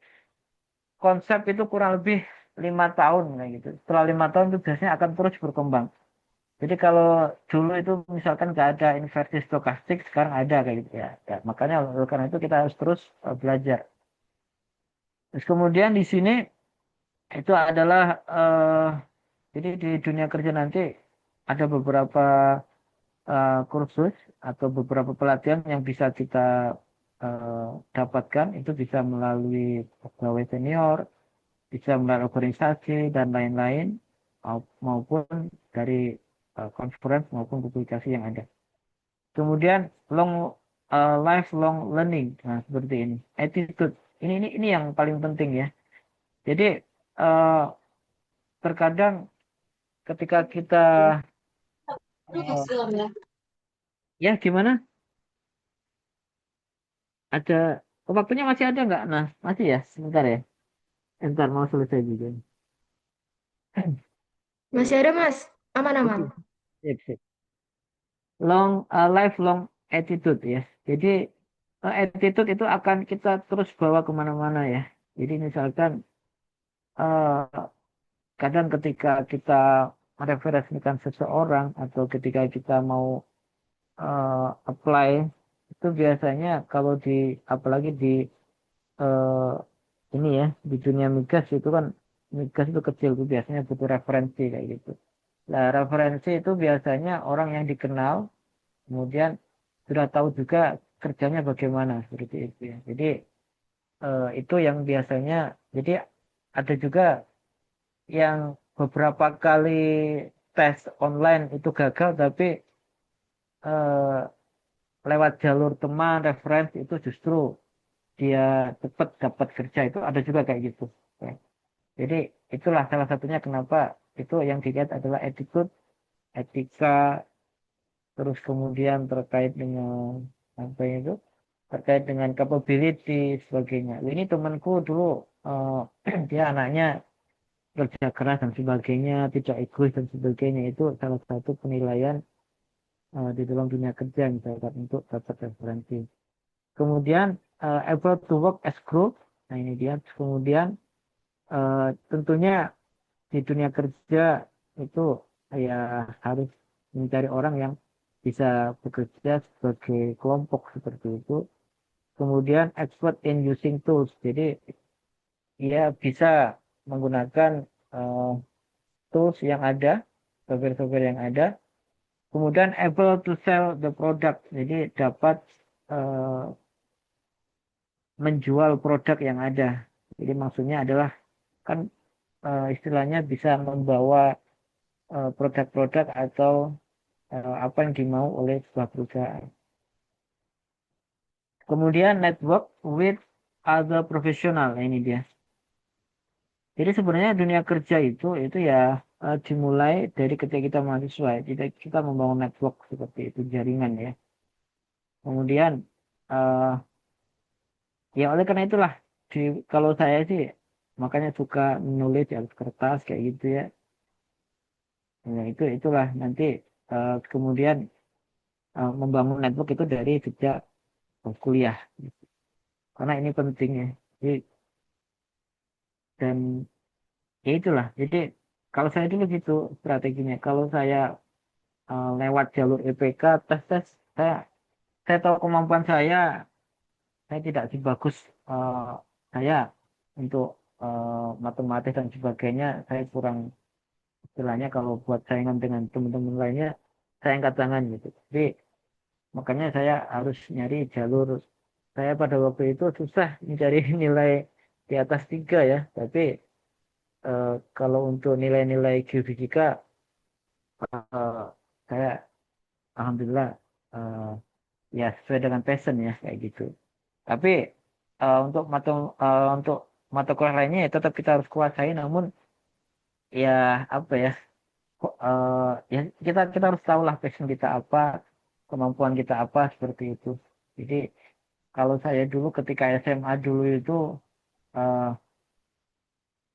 konsep itu kurang lebih 5 tahun kayak gitu. Setelah 5 tahun itu biasanya akan terus berkembang. Jadi kalau dulu itu misalkan nggak ada inversi stokastik, sekarang ada kayak gitu ya. Ya, makanya oleh karena itu kita harus terus belajar. Terus kemudian di sini itu adalah jadi di dunia kerja nanti ada beberapa kursus atau beberapa pelatihan yang bisa kita eh, dapatkan. Itu bisa melalui pegawai senior, bisa melalui organisasi dan lain-lain, maupun dari conference maupun publikasi yang ada. Kemudian lifelong learning, nah seperti ini. Attitude, ini yang paling penting ya. Jadi eh, terkadang ketika kita eh, ya gimana? Ada waktunya masih ada nggak? Nah, masih ya, sebentar ya. Sebentar mau selesai juga. Masih ada, Mas. Aman-aman. Oke, sip, sip. Lifelong attitude ya. Jadi attitude itu akan kita terus bawa kemana-mana ya. Jadi misalkan eh, kadang ketika kita mereferensikan seseorang atau ketika kita mau apply itu biasanya kalau di apalagi di eh, ini ya di dunia migas itu kan migas itu kecil tuh biasanya butuh referensi kayak gitu. Nah, referensi itu biasanya orang yang dikenal kemudian sudah tahu juga kerjanya bagaimana seperti itu ya. Jadi itu yang biasanya jadi ada juga yang beberapa kali tes online itu gagal tapi eh, lewat jalur teman referensi itu justru dia cepat dapat kerja itu ada juga kayak gitu ya. Jadi itulah salah satunya kenapa itu yang dilihat adalah attitude, etika, terus kemudian terkait dengan apa itu terkait dengan capability sebagainya. Ini temanku dulu dia anaknya kerja keras dan sebagainya, tidak egois dan sebagainya itu salah satu penilaian di dalam dunia kerja misalkan untuk dapat referensi. Kemudian able to work as group. Nah ini dia. Kemudian tentunya di dunia kerja itu ya harus mencari orang yang bisa bekerja sebagai kelompok seperti itu. Kemudian expert in using tools. Jadi dia bisa menggunakan eh, tools yang ada, software-software yang ada. Kemudian able to sell the product. Jadi dapat eh, menjual produk yang ada. Jadi maksudnya adalah kan istilahnya bisa membawa produk-produk atau apa yang dimau oleh sebuah perusahaan. Kemudian network with other professional. Nah, ini dia. Jadi sebenarnya dunia kerja itu ya dimulai dari ketika kita mahasiswa. Kita membangun network seperti itu jaringan ya. Kemudian eh, ya oleh karena itulah di kalau saya sih makanya suka menulis di atas kertas kayak gitu ya. Nah, itulah nanti kemudian membangun network itu dari sejak kuliah karena ini pentingnya. Jadi, dan ya itulah. Jadi kalau saya dulu gitu strateginya. Kalau saya lewat jalur IPK tes-tes saya saya tahu kemampuan saya tidak sebagus eh, saya untuk matematis dan sebagainya. Saya kurang istilahnya kalau buat saingan dengan teman-teman lainnya saya angkat tangan gitu. Jadi makanya saya harus nyari jalur. Saya pada waktu itu susah mencari nilai di atas 3 ya. Tapi kalau untuk nilai-nilai geofisika eh, saya alhamdulillah eh, ya sesuai dengan passion ya kayak gitu. Tapi untuk mata kuliah lainnya ya tetap kita harus kuasai. Namun ya apa ya ya kita harus tahu lah passion kita apa, kemampuan kita apa seperti itu. Jadi kalau saya dulu ketika SMA dulu itu eh,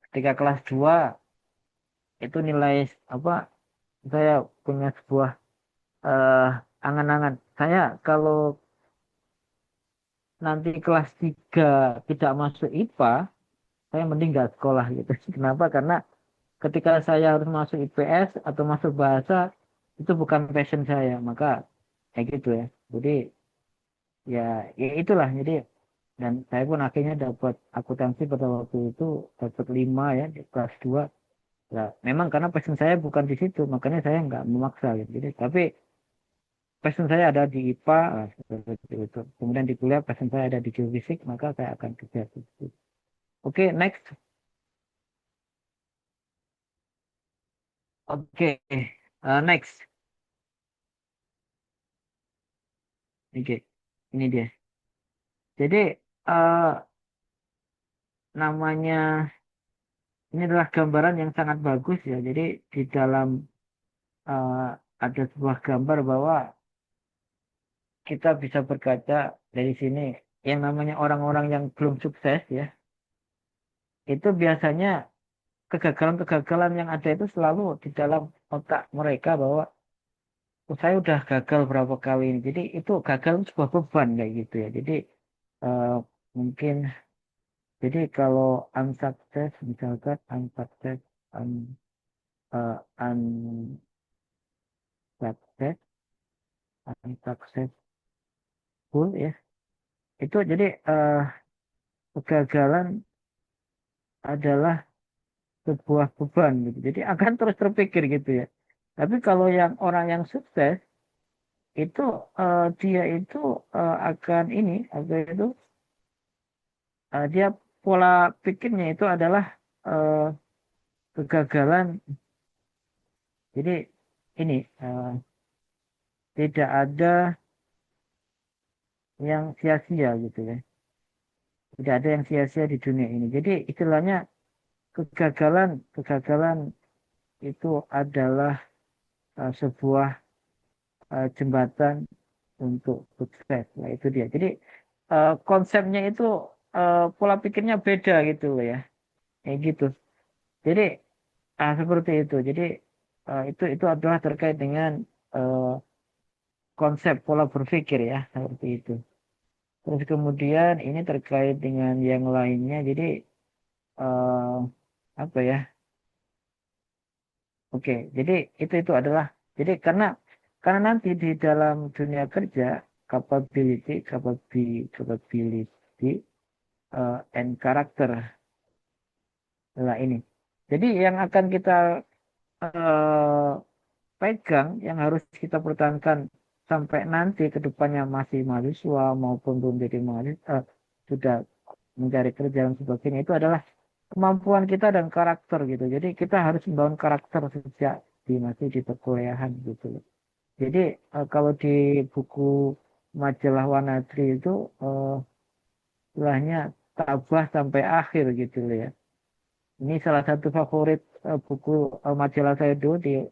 ketika kelas 2 itu nilai apa saya punya sebuah eh, angan-angan. Saya kalau nanti kelas 3 tidak masuk IPA, saya mending nggak sekolah gitu. Kenapa? Karena ketika saya harus masuk IPS atau masuk bahasa itu bukan passion saya, maka kayak gitu ya. Jadi ya, ya itulah. Jadi dan saya pun akhirnya dapat akuntansi pada waktu itu dapat 5 ya di kelas 2. Ya, memang karena passion saya bukan di situ, makanya saya nggak memaksa gitu. Jadi tapi passion saya ada di IPA, seperti itu. Kemudian di kuliah passion saya ada di geofisik, maka saya akan kerja di situ. Oke, next. Oke, next. Oke, ini dia. Jadi eh, namanya ini adalah gambaran yang sangat bagus ya. Jadi di dalam eh, ada sebuah gambar bahwa kita bisa berkaca dari sini yang namanya orang-orang yang belum sukses ya. Itu biasanya kegagalan-kegagalan yang ada itu selalu di dalam otak mereka bahwa "Oh, saya udah gagal berapa kali ini." Jadi itu gagal itu sebuah beban kayak gitu ya. Jadi eh, mungkin jadi kalau unsuccess misalkan unsuccess un, unsuccess unsuccessful ya. Itu jadi kegagalan adalah sebuah beban gitu. Jadi akan terus terpikir gitu ya. Tapi kalau yang orang yang sukses itu dia itu akan ini apa itu dia pola pikirnya itu adalah eh, kegagalan. Jadi ini tidak ada yang sia-sia gitu ya. Tidak ada yang sia-sia di dunia ini. Jadi istilahnya kegagalan itu adalah sebuah jembatan untuk sukses. Nah, itu dia. Jadi konsepnya itu pola pikirnya beda gitu loh ya. Kayak gitu. Jadi seperti itu. Jadi itu adalah terkait dengan eh, konsep pola berpikir ya, seperti itu. Terus kemudian ini terkait dengan yang lainnya. Jadi eh, apa ya? Oke, jadi itu adalah jadi karena nanti di dalam dunia kerja capability and character adalah ini. Jadi yang akan kita eh, pegang, yang harus kita pertahankan sampai nanti ke depannya masih mahasiswa maupun belum jadi mahasiswa sudah mencari kerja dan sebagainya itu adalah kemampuan kita dan karakter gitu. Jadi kita harus membangun karakter sejak masih di perkuliahan gitu loh. Jadi kalau di buku majalah Wanadri itu istilahnya tabah sampai akhir gitu loh ya. Ini salah satu favorit buku majalah saya dulu di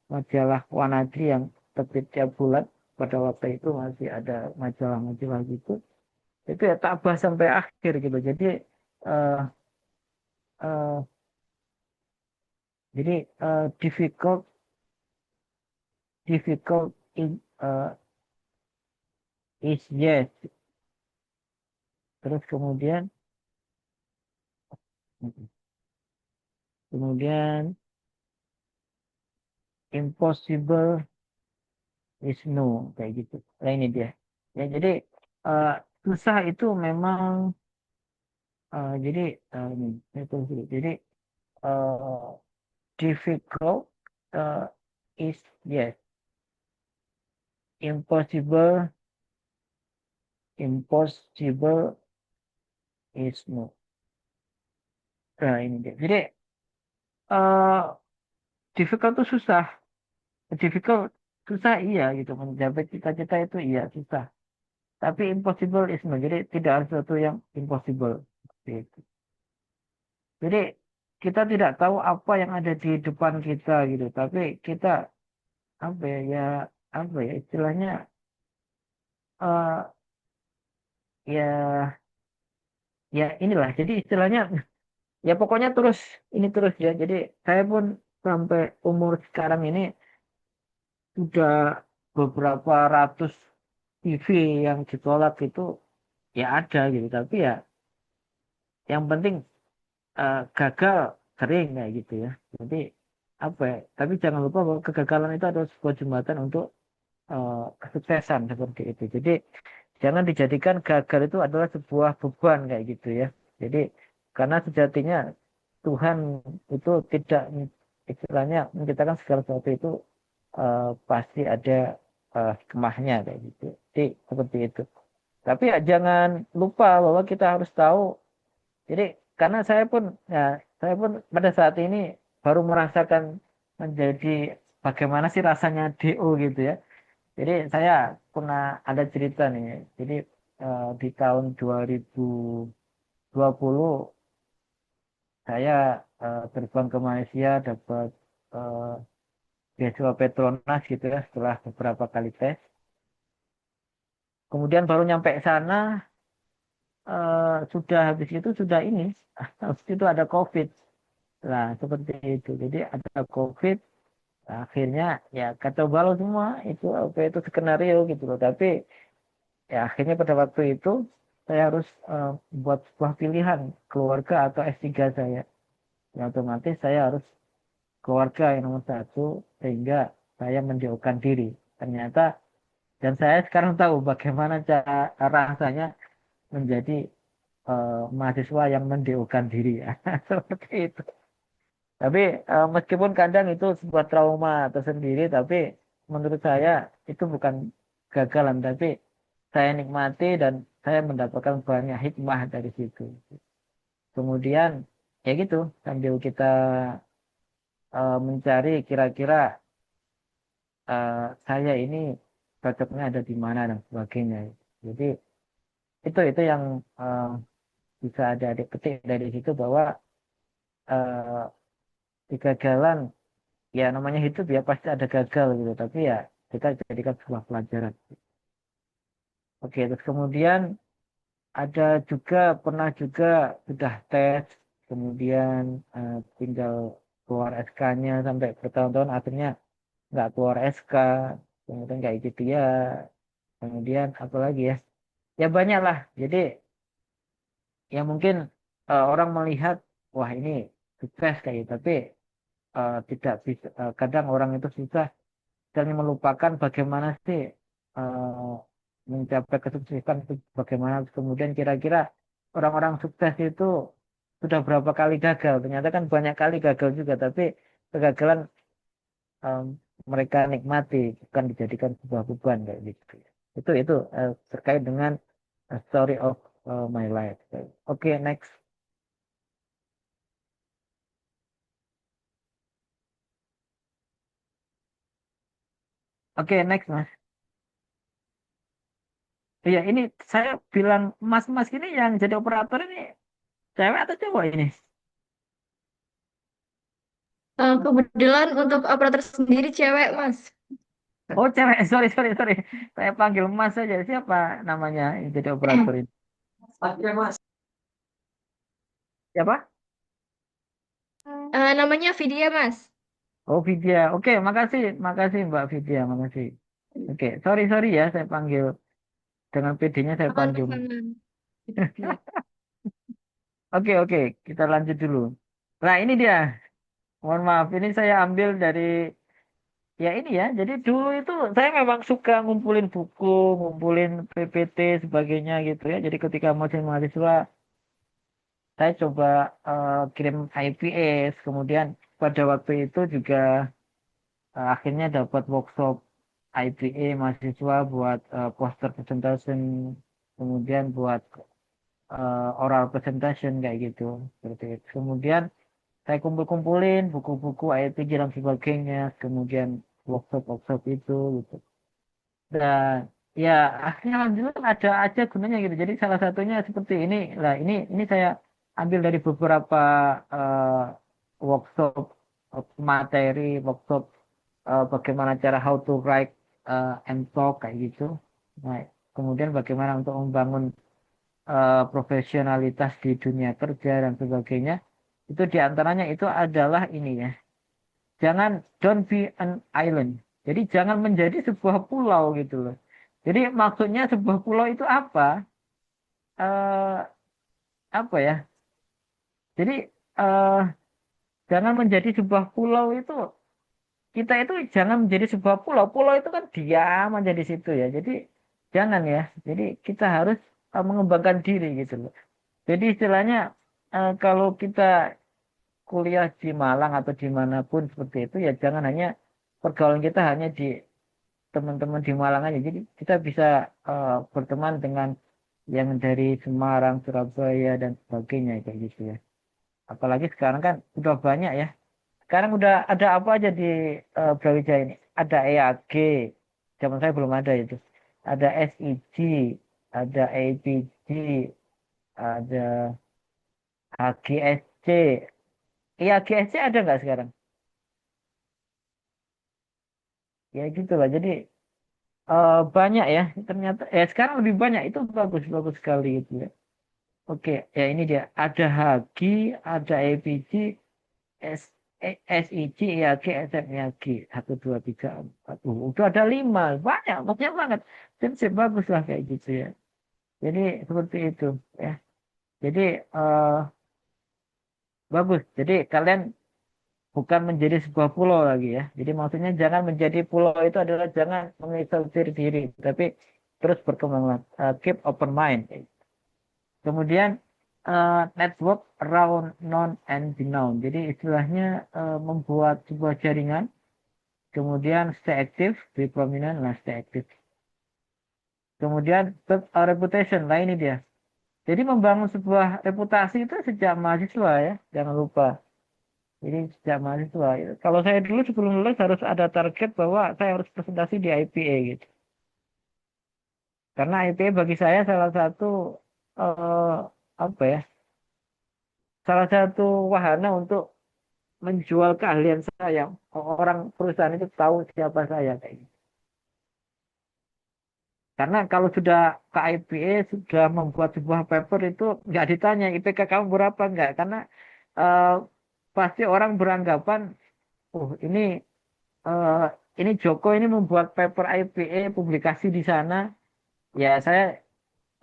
majalah Wanadri yang terbit tiap bulan. Pada waktu itu masih ada majalah-majalah gitu. Itu ya tabah sampai akhir gitu. Jadi eh, eh, difficult difficult is yes. Terus kemudian impossible is no kayak gitu. Nah ini dia. Ya jadi eh, susah itu memang jadi ini itu dulu. Jadi eh, difficult is yes. Impossible is no. Nah ini dia. Jadi eh difficult itu susah. Difficult susah iya gitu. Mencapai cita-cita itu iya susah. Tapi impossible is no. Jadi tidak ada sesuatu yang impossible. Seperti itu. Jadi kita tidak tahu apa yang ada di depan kita gitu. Tapi kita apa ya, apa ya istilahnya eh ya ya inilah. Jadi istilahnya ya pokoknya terus ini terus ya. Jadi saya pun sampai umur sekarang ini sudah beberapa ratus CV yang ditolak itu ya ada gitu. Tapi ya yang penting gagal sering kayak gitu ya. Jadi apa ya? Tapi jangan lupa bahwa kegagalan itu adalah sebuah jembatan untuk kesuksesan seperti itu. Jadi jangan dijadikan gagal itu adalah sebuah beban kayak gitu ya. Jadi karena sejatinya Tuhan itu tidak istilahnya menciptakan segala sesuatu itu pasti ada hikmahnya kayak gitu. Jadi seperti itu. Tapi ya jangan lupa bahwa kita harus tahu. Jadi karena saya pun pada saat ini baru merasakan menjadi bagaimana sih rasanya DO gitu ya. Jadi saya pernah ada cerita nih. Jadi di tahun 2020 saya terbang ke Malaysia dapat eh, beasiswa Petronas gitu ya setelah beberapa kali tes. Kemudian baru nyampe sana sudah habis itu sudah ini habis itu ada COVID. Nah, seperti itu. Jadi ada COVID, akhirnya ya kacau balau semua itu apa itu skenario gitu loh. Tapi ya akhirnya pada waktu itu saya harus buat sebuah pilihan keluarga atau S3 saya. Ya, otomatis saya harus keluarga yang nomor satu sehingga saya menjauhkan diri. Ternyata dan saya sekarang tahu bagaimana cara rasanya menjadi mahasiswa yang menjauhkan diri ya. Seperti itu. Tapi meskipun kadang itu sebuah trauma tersendiri, tapi menurut saya itu bukan gagalan, tapi saya nikmati dan saya mendapatkan banyak hikmah dari situ. Kemudian ya gitu, sambil kita mencari kira-kira saya ini cocoknya ada di mana dan sebagainya. Jadi itu yang eh, bisa ada adik petik dari situ bahwa kegagalan ya namanya hidup ya pasti ada gagal gitu tapi ya kita jadikan sebuah pelajaran. Oke, terus kemudian ada juga pernah juga sudah tes kemudian tinggal keluar SK-nya sampai bertahun-tahun akhirnya nggak keluar SK kemudian kayak gitu ya kemudian apa lagi ya ya banyak lah jadi ya mungkin orang melihat wah ini sukses kayak gitu tapi tidak bisa kadang orang itu susah dan melupakan bagaimana sih eh, mencapai kesuksesan itu bagaimana kemudian kira-kira orang-orang sukses itu sudah berapa kali gagal ternyata kan banyak kali gagal juga tapi kegagalan em, mereka nikmati bukan dijadikan sebuah beban kayak gitu itu terkait dengan story of my life. Oke, next. Oke, next mas. Iya ini saya bilang mas-mas ini yang jadi operator ini cewek atau cowok ini? Kebetulan untuk operator sendiri cewek, Mas. Oh cewek, sorry. Saya panggil Mas saja. Siapa namanya yang jadi operator ini? Siapa? Namanya Vidya, Mas. Oh Vidya. Oke, makasih Mbak Vidya, makasih. Oke, sorry ya, saya panggil dengan PD-nya saya panggil. Aman-aman. Oke, kita lanjut dulu. Nah ini dia. Mohon maaf, ini saya ambil dari ya ini ya. Jadi dulu itu saya memang suka ngumpulin buku, ngumpulin PPT sebagainya gitu ya. Jadi ketika masih mahasiswa saya coba kirim IPS kemudian pada waktu itu juga akhirnya dapat workshop IPA mahasiswa buat poster presentation kemudian buat oral presentation kayak gitu seperti itu kemudian saya kumpulin buku-buku IPG dan sebagainya kemudian workshop itu gitu dan ya akhirnya alhamdulillah ada aja gunanya gitu jadi salah satunya seperti ini lah ini saya ambil dari beberapa eh, workshop materi workshop bagaimana cara how to write and talk kayak gitu nah kemudian bagaimana untuk membangun profesionalitas di dunia kerja dan sebagainya itu diantaranya itu adalah ini ya jangan don't be an island. Jadi jangan menjadi sebuah pulau gitu loh. Jadi maksudnya sebuah pulau itu apa? Apa ya? Jadi eh, jangan menjadi sebuah pulau itu, kita itu jangan menjadi sebuah pulau. Pulau itu kan diam aja di situ ya. Jadi jangan ya. Jadi kita harus mengembangkan diri gitu loh. Jadi istilahnya kalau kita kuliah di Malang atau dimanapun seperti itu ya jangan hanya pergaulan kita hanya di teman-teman di Malang aja. Jadi kita bisa berteman dengan yang dari Semarang, Surabaya dan sebagainya kayak gitu ya. Apalagi sekarang kan udah banyak ya. Sekarang udah ada apa aja di Brawijaya ini? Ada EAG, zaman saya belum ada itu. Ada SIG, ada APG, ada HGSC. EAGSC ada nggak sekarang? Ya gitu lah. Jadi banyak ya. Ternyata sekarang lebih banyak itu bagus bagus sekali gitu ya. Oke, ya ini dia. Ada HG, ada APG, SIG, IAG, SMIAG, 1, 2, 3, 4. Udah ada 5, banyak, banyak banget. Sip, bagus lah kayak gitu ya. Jadi seperti itu ya. Jadi eh, bagus. Jadi kalian bukan menjadi sebuah pulau lagi ya. Jadi maksudnya jangan menjadi pulau itu adalah jangan mengisolasi diri, tapi terus berkembang. Keep open mind. Kemudian network around known and unknown. Jadi istilahnya membuat sebuah jaringan. Kemudian stay aktif, be prominent, nah stay aktif. Kemudian build a reputation, lah ini dia. Jadi membangun sebuah reputasi itu sejak mahasiswa ya, jangan lupa. Jadi sejak mahasiswa. Kalau saya dulu sebelum lulus harus ada target bahwa saya harus presentasi di IPA gitu. Karena IPA bagi saya salah satu eh, apa ya, salah satu wahana untuk menjual keahlian saya. Orang perusahaan itu tahu siapa saya kayak gitu. Karena kalau sudah KIPA sudah membuat sebuah paper itu nggak ditanya IPK kamu berapa nggak, karena eh, pasti orang beranggapan, oh eh, ini Joko ini membuat paper IPA publikasi di sana, ya saya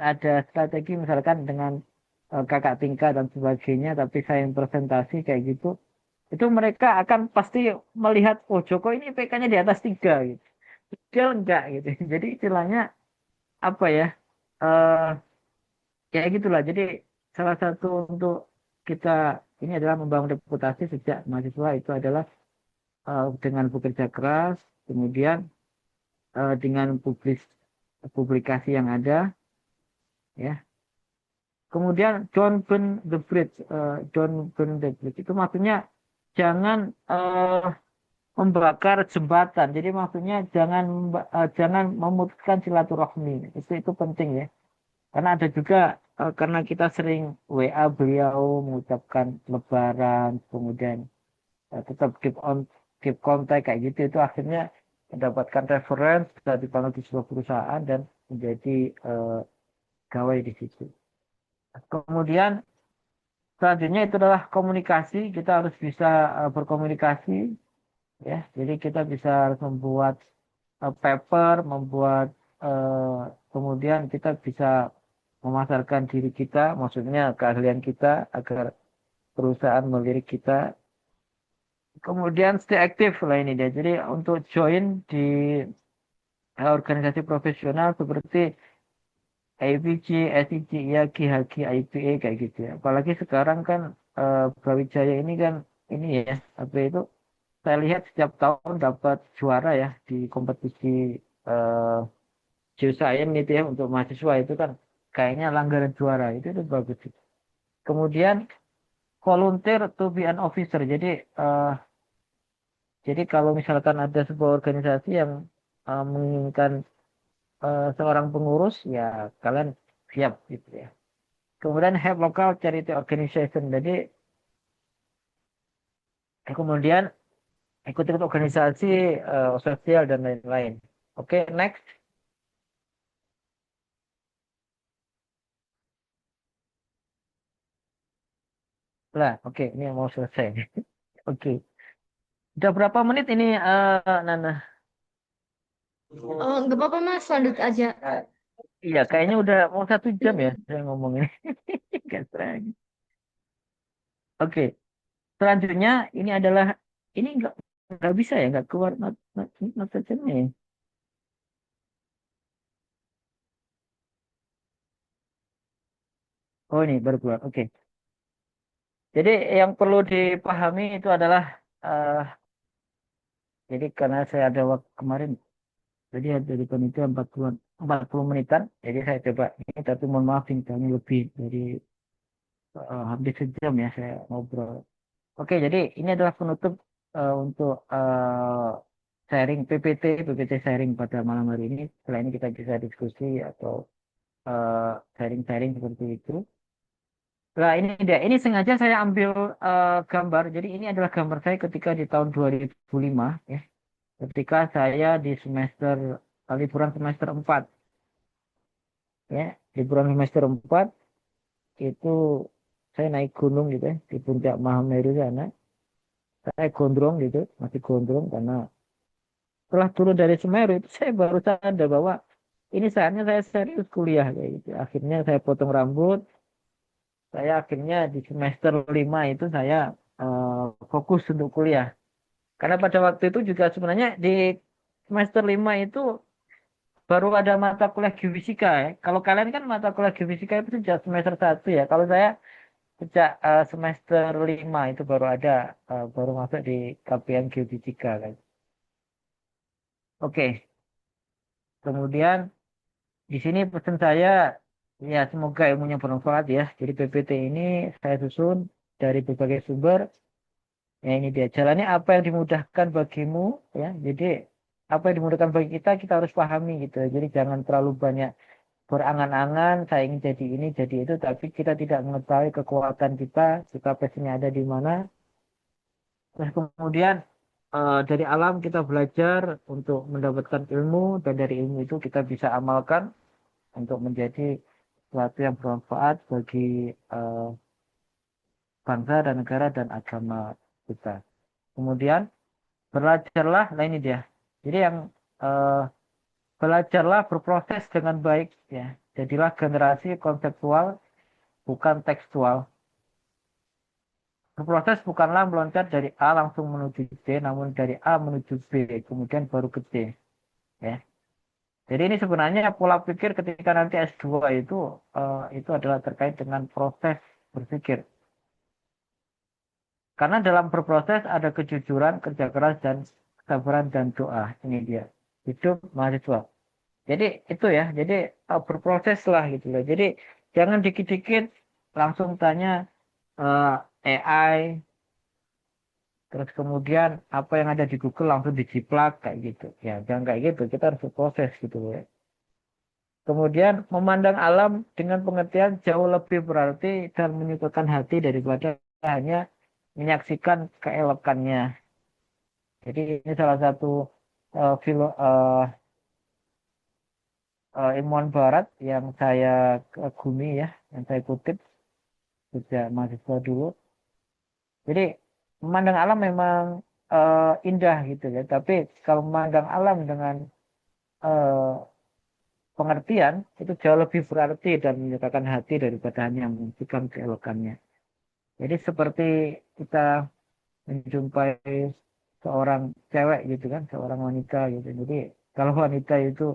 ada strategi misalkan dengan kakak tingkat dan sebagainya, tapi saya yang presentasi kayak gitu, itu mereka akan pasti melihat, oh Joko ini IPK-nya di atas 3 gitu. Dia enggak gitu. Jadi istilahnya apa ya? eh Ya gitulah. Jadi salah satu untuk kita ini adalah membangun reputasi sejak mahasiswa itu adalah dengan bekerja keras, kemudian dengan publikasi yang ada, ya. Kemudian don't burn the bridge, don't burn the bridge itu maksudnya jangan membakar jembatan. Jadi maksudnya jangan memutuskan silaturahmi. Itu penting ya. Karena ada juga karena kita sering WA beliau mengucapkan lebaran, kemudian tetap keep kontak kayak gitu, itu akhirnya mendapatkan referensi bisa dipanggil di sebuah perusahaan dan menjadi gawai di situ. Kemudian selanjutnya itu adalah komunikasi. Kita harus bisa berkomunikasi ya. Jadi kita bisa membuat paper, membuat kemudian kita bisa memasarkan diri kita, maksudnya keahlian kita agar perusahaan melirik kita. Kemudian stay aktif lah ini dia. Jadi untuk join di organisasi profesional seperti APG, SIG, IAG, HG, IPA kayak gitu ya. Apalagi sekarang kan Brawijaya ini kan ini ya, apa itu saya lihat setiap tahun dapat juara ya di kompetisi eh, geoscience itu ya untuk mahasiswa itu kan kayaknya langganan juara itu bagus. Kemudian volunteer to be an officer. Eh, jadi kalau misalkan ada sebuah organisasi yang menginginkan seorang pengurus, ya kalian siap gitu ya. Kemudian have local charity organization. Jadi kemudian ikut-ikut organisasi sosial dan lain-lain. Oke, next. Lah, oke, ini mau selesai. Oke. Udah berapa menit ini, Nana? Oh, nggak apa-apa Mas, lanjut aja. Iya, kayaknya udah mau 1 jam ya saya ngomongin. Nggak serang. Oke. selanjutnya ini adalah ini nggak bisa ya, nggak keluar notationnya ya. Oh ini baru keluar. Oke. Jadi yang perlu dipahami itu adalah eh, jadi karena saya ada waktu kemarin, jadi dari panitia 40 menitan. Jadi saya coba ini, tapi mohon maaf ini lebih dari hampir sejam ya saya ngobrol. Oke, jadi ini adalah penutup untuk sharing PPT sharing pada malam hari ini. Setelah ini kita bisa diskusi atau eh, sharing-sharing seperti itu. Nah, ini dia. Ini sengaja saya ambil gambar. Jadi ini adalah gambar saya ketika di tahun 2005 ya. Ketika saya di semester liburan semester 4 ya. Liburan semester 4 itu saya naik gunung gitu ya di puncak Mahameru sana. Saya gondrong gitu, masih gondrong karena setelah turun dari Semeru itu saya baru sadar bahwa ini saatnya saya serius kuliah kayak gitu. Akhirnya saya potong rambut, saya akhirnya di semester 5 itu saya fokus untuk kuliah. Karena pada waktu itu juga sebenarnya di semester 5 itu baru ada mata kuliah geofisika ya. Kalau kalian kan mata kuliah geofisika itu sejak semester 1 ya. Kalau saya sejak semester 5 itu baru ada, baru masuk di KPM geofisika kan. Oke, kemudian di sini pesan saya, ya semoga ilmunya bermanfaat ya. Jadi PPT ini saya susun dari berbagai sumber. Ya ini dia. Jalannya apa yang dimudahkan bagimu ya. Jadi apa yang dimudahkan bagi kita, kita harus pahami gitu. Jadi jangan terlalu banyak berangan-angan, saya ingin jadi ini, jadi itu, tapi kita tidak mengetahui kekuatan kita passionnya ada di mana. Terus kemudian dari alam kita belajar untuk mendapatkan ilmu, dan dari ilmu itu kita bisa amalkan untuk menjadi sesuatu yang bermanfaat bagi eh, bangsa dan negara dan agama kita. Kemudian belajarlah, nah ini dia. Jadi yang eh, belajarlah berproses dengan baik ya. Jadilah generasi konseptual bukan tekstual. Berproses bukanlah meloncat dari A langsung menuju C, namun dari A menuju B, kemudian baru ke C. Ya. Jadi ini sebenarnya pola pikir ketika nanti S2 itu adalah terkait dengan proses berpikir. Karena dalam berproses ada kejujuran, kerja keras, dan kesabaran dan doa. Ini dia. Hidup mahasiswa. Jadi itu ya. Jadi berproses lah gitu loh. Jadi jangan dikit-dikit langsung tanya AI, terus kemudian apa yang ada di Google langsung dijiplak kayak gitu. Ya jangan kayak gitu. Kita harus berproses gitu loh ya. Kemudian memandang alam dengan pengertian jauh lebih berarti dan menyukakan hati daripada hanya menyaksikan keelokannya. Jadi ini salah satu uh, filo, uh, ilmuwan barat yang saya kagumi ya, yang saya kutip sejak mahasiswa dulu. Jadi memandang alam memang indah gitu ya, tapi kalau memandang alam dengan uh, pengertian itu jauh lebih berarti dan menyukakan hati daripada hanya menyaksikan keelokannya. Jadi seperti kita menjumpai seorang cewek gitu kan, seorang wanita gitu. Jadi kalau wanita itu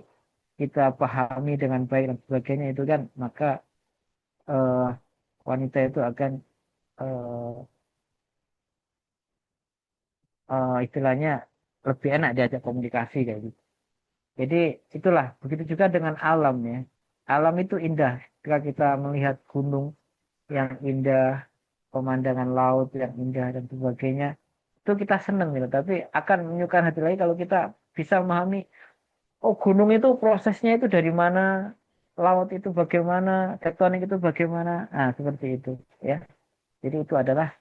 kita pahami dengan baik dan sebagainya itu kan, maka eh, wanita itu akan eh, istilahnya lebih enak diajak komunikasi kayak gitu. Jadi itulah begitu juga dengan alam ya. Alam itu indah ketika kita melihat gunung yang indah, pemandangan laut yang indah dan sebagainya. Itu kita seneng gitu, tapi akan menyukai hati lagi kalau kita bisa memahami, oh gunung itu prosesnya itu dari mana, laut itu bagaimana, tektonik itu bagaimana. Nah, seperti itu ya. Jadi itu adalah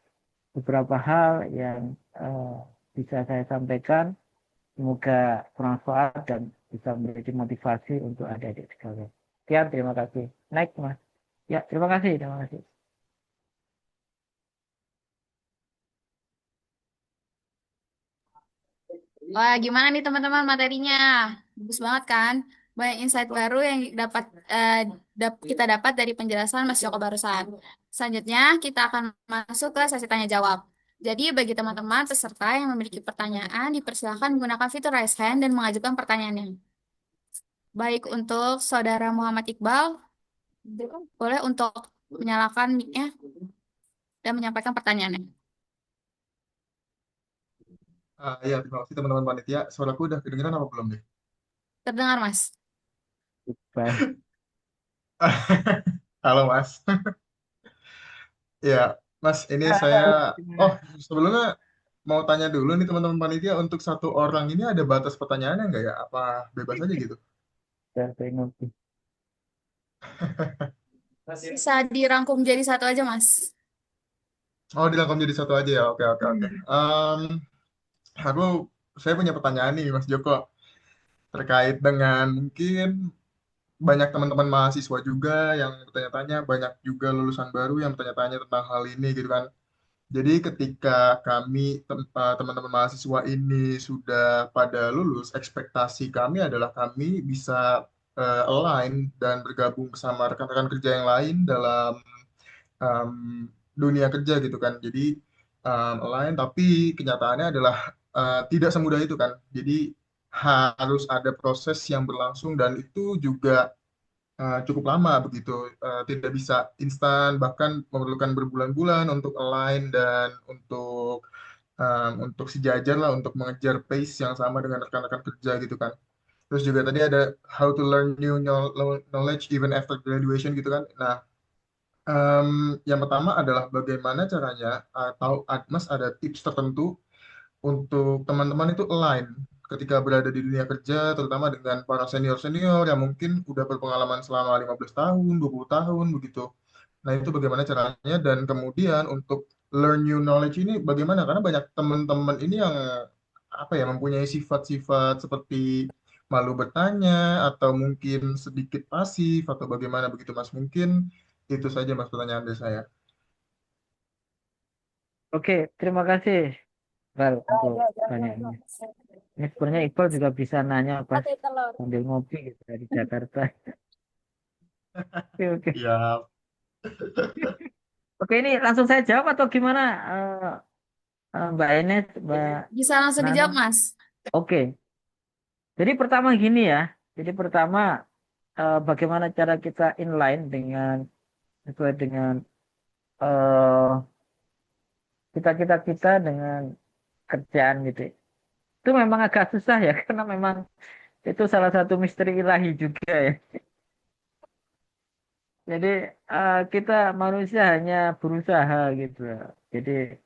beberapa hal yang eh, bisa saya sampaikan. Semoga bermanfaat dan bisa menjadi motivasi untuk adik-adik sekalian. Sekian, terima kasih. Naik, Mas. Ya, terima kasih, terima kasih. Wah, gimana nih teman-teman materinya? Bagus banget kan? Banyak insight baru yang eh, kita dapat dari penjelasan Mas Joko barusan. Selanjutnya, kita akan masuk ke sesi tanya jawab. Jadi bagi teman-teman peserta yang memiliki pertanyaan, dipersilakan menggunakan fitur raise hand dan mengajukan pertanyaannya. Baik untuk Saudara Muhammad Iqbal, boleh untuk menyalakan mic-nya dan menyampaikan pertanyaannya. Iya, terima kasih teman-teman panitia. Suaraku udah kedengeran apa belum nih? Terdengar, Mas? Baik. Halo Mas. Ya, Mas, ini saya. Oh, Gimana? sebelumnya mau tanya dulu nih teman-teman panitia, untuk satu orang ini ada batas pertanyaannya nggak ya? Apa bebas aja gitu? Saya ngopi. Bisa dirangkum jadi satu aja, Mas. Oh, dilengkapi jadi satu aja ya. Oke, oke, oke. Aku, saya punya pertanyaan nih, Mas Joko, terkait dengan mungkin banyak teman-teman mahasiswa juga yang bertanya-tanya, banyak juga lulusan baru yang bertanya-tanya tentang hal ini gitu kan. Jadi ketika kami teman-teman mahasiswa ini sudah pada lulus, ekspektasi kami adalah kami bisa align dan bergabung bersama rekan-rekan kerja yang lain dalam um, dunia kerja gitu kan. Jadi align, tapi kenyataannya adalah tidak semudah itu kan. Jadi harus ada proses yang berlangsung dan itu juga cukup lama begitu. Tidak bisa instan, bahkan memerlukan berbulan-bulan untuk align dan untuk sejajar lah, untuk mengejar pace yang sama dengan rekan-rekan kerja gitu kan. Terus juga tadi ada how to learn new knowledge even after graduation gitu kan. Nah, yang pertama adalah bagaimana caranya, atau Mas ada tips tertentu untuk teman-teman itu align ketika berada di dunia kerja, terutama dengan para senior-senior yang mungkin udah berpengalaman selama 15 tahun, 20 tahun begitu. Nah, itu bagaimana caranya, dan kemudian untuk learn new knowledge ini bagaimana? Karena banyak teman-teman ini yang apa ya, mempunyai sifat-sifat seperti malu bertanya atau mungkin sedikit pasif atau bagaimana begitu, Mas. Mungkin itu saja Mas pertanyaan dari saya. Oke, terima kasih, Val, untuk pertanyaannya. Ini sebenarnya Iqbal juga bisa nanya pas sambil ngopi gitu dari Jakarta. Oke, oke. Ya, Oke, ini langsung saya jawab atau gimana, Mbak Enes, Mbak Bisa langsung Nana? dijawab, Mas. Oke, jadi pertama gini ya. Jadi pertama, bagaimana cara kita inline dengan sesuai dengan eh, cita-cita kita dengan kerjaan gitu. Itu memang agak susah ya, karena memang itu salah satu misteri ilahi juga ya. Jadi kita manusia hanya berusaha gitu. Jadi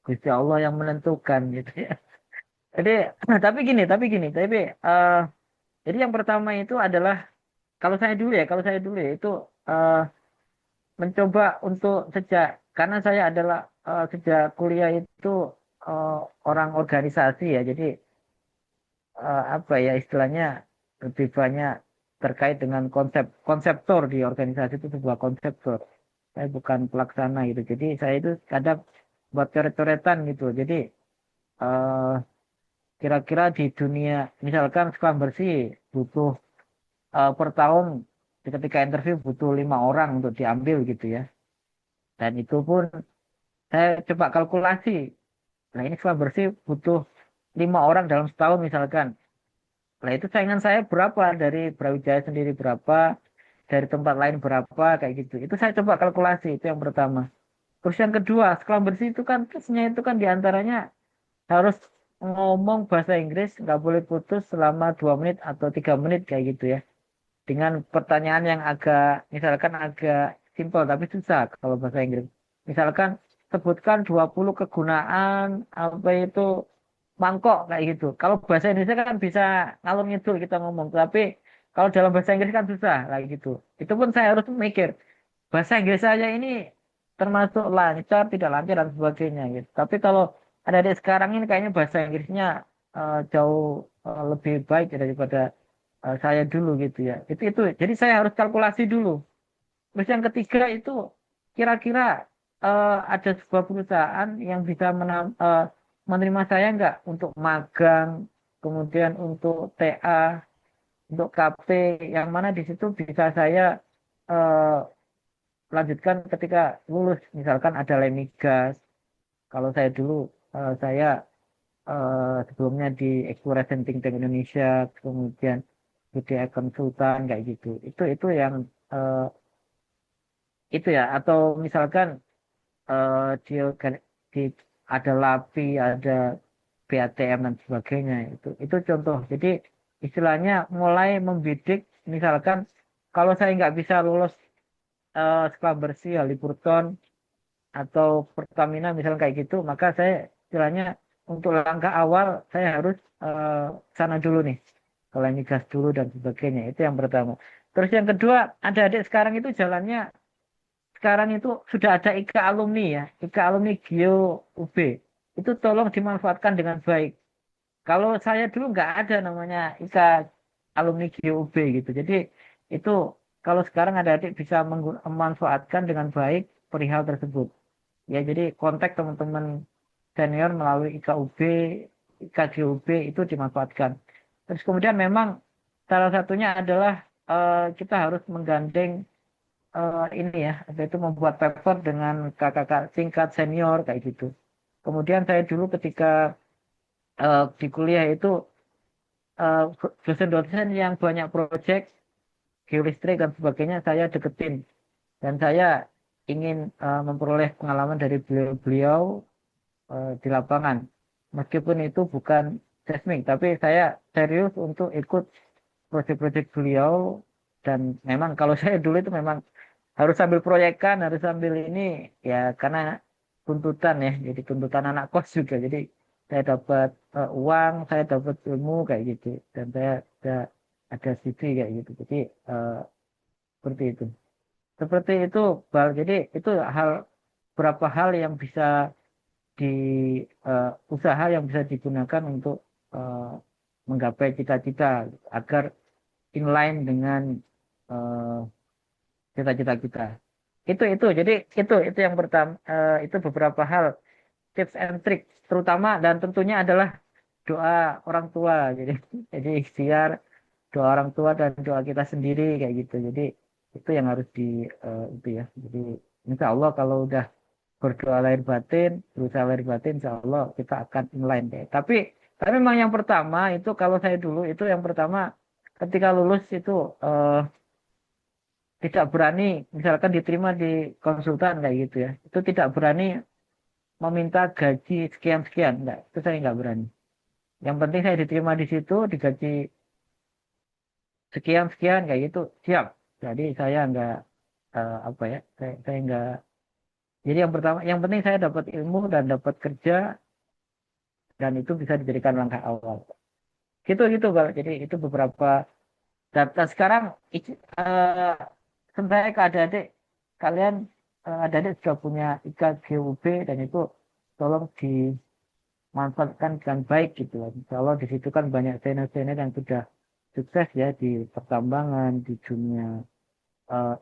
Gusti Allah yang menentukan gitu ya. Jadi tapi eh, jadi yang pertama itu adalah kalau saya dulu ya itu eh, mencoba untuk karena saya adalah sejak kuliah itu eh, orang organisasi ya. Jadi apa ya istilahnya lebih banyak terkait dengan konseptor di organisasi itu sebuah konseptor. Saya bukan pelaksana gitu. Jadi saya itu kadang buat coret-coretan gitu. Jadi eh, kira-kira di dunia misalkan scrum bersih butuh per tahun ketika interview butuh 5 orang untuk diambil gitu ya. Dan itu pun saya coba kalkulasi. Nah ini scrum bersih butuh 5 orang dalam setahun misalkan. Nah itu saingan saya berapa dari Brawijaya sendiri berapa, dari tempat lain berapa kayak gitu. Itu saya coba kalkulasi itu yang pertama. Terus yang kedua, scrum bersih itu kan tesnya itu kan diantaranya harus ngomong bahasa Inggris nggak boleh putus selama 2 menit atau 3 menit kayak gitu ya. Dengan pertanyaan yang misalkan agak simpel tapi susah kalau bahasa Inggris. Misalkan sebutkan 20 kegunaan apa itu mangkok kayak gitu. Kalau bahasa Indonesia kan bisa ngalur ngidul kita ngomong, tapi kalau dalam bahasa Inggris kan susah kayak gitu. Itu pun saya harus mikir bahasa Inggris saya ini termasuk lancar, tidak lancar dan sebagainya gitu. Tapi kalau ada di sekarang ini kayaknya bahasa Inggrisnya jauh lebih baik daripada saya dulu gitu ya. Itu. Jadi saya harus kalkulasi dulu. Terus yang ketiga itu kira-kira ada sebuah perusahaan yang bisa menerima saya nggak untuk magang, kemudian untuk TA, untuk KP, yang mana di situ bisa saya eh, lanjutkan ketika lulus. Misalkan ada Lemigas, Kalau saya dulu, saya sebelumnya di Exploration Think Tank Indonesia, kemudian BDI Konsultan kayak gitu. Itu yang eh, itu ya. Atau misalkan di, di ada LAPI, ada BATM dan sebagainya. Itu contoh. Jadi istilahnya mulai membidik, misalkan kalau saya nggak bisa lulus sekolah bersih Halliburton atau Pertamina misalnya kayak gitu, maka saya istilahnya untuk langkah awal saya harus eh, sana dulu nih, kalau ini gas dulu dan sebagainya. Itu yang pertama. Terus yang kedua, adik-adik sekarang itu jalannya sekarang itu sudah ada IKA alumni ya, IKA alumni Geo UB. Itu tolong dimanfaatkan dengan baik. Kalau saya dulu nggak ada namanya IKA alumni GUB gitu. Jadi itu kalau sekarang ada adik bisa memanfaatkan dengan baik perihal tersebut. Ya, jadi kontak teman-teman senior melalui IKUB, IKGUB itu dimanfaatkan. Terus kemudian memang salah satunya adalah kita harus menggandeng ini ya, yaitu membuat paper dengan kakak-kakak tingkat senior kayak gitu. Kemudian saya dulu ketika di kuliah itu eh, dosen-dosen yang banyak proyek geolistrik dan sebagainya saya deketin, dan saya ingin memperoleh pengalaman dari beliau-beliau di lapangan, meskipun itu bukan seismik, tapi saya serius untuk ikut proyek-proyek beliau. Dan memang kalau saya dulu itu memang harus sambil proyekkan, harus sambil ini ya, karena tuntutan ya, jadi tuntutan anak kos juga. Jadi saya dapat uang, saya dapat ilmu kayak gitu, dan saya ada CV kayak gitu. Jadi eh, seperti itu. Seperti itu, Bal. Jadi itu beberapa hal yang bisa di usaha yang bisa digunakan untuk eh, menggapai cita-cita agar inline dengan eh, cita-cita kita. Jadi itu yang pertama, itu beberapa hal, tips and trick terutama, dan tentunya adalah doa orang tua. Jadi ikhtiar doa orang tua dan doa kita sendiri kayak gitu. Jadi itu yang harus itu ya. Jadi insya Allah kalau udah berdoa lahir batin, berusaha lahir batin, insya Allah kita akan inline deh. Tapi memang yang pertama itu, kalau saya dulu itu yang pertama ketika lulus itu eh, tidak berani, misalkan diterima di konsultan kayak gitu ya, itu tidak berani meminta gaji sekian sekian, enggak, itu saya nggak berani. Yang penting saya diterima di situ, digaji sekian sekian kayak gitu, siap. Jadi saya nggak apa ya, saya nggak. Jadi yang pertama, yang penting saya dapat ilmu dan dapat kerja, dan itu bisa dijadikan langkah awal. Gitu gitu Bang. Jadi itu beberapa data sekarang. eh, Sebenarnya ke adik-adik kalian, adik-adik sudah punya IKGUB, dan itu tolong dimanfaatkan dengan baik gitu lah. Kalau di situ kan banyak senior-senior yang sudah sukses ya di pertambangan, di dunia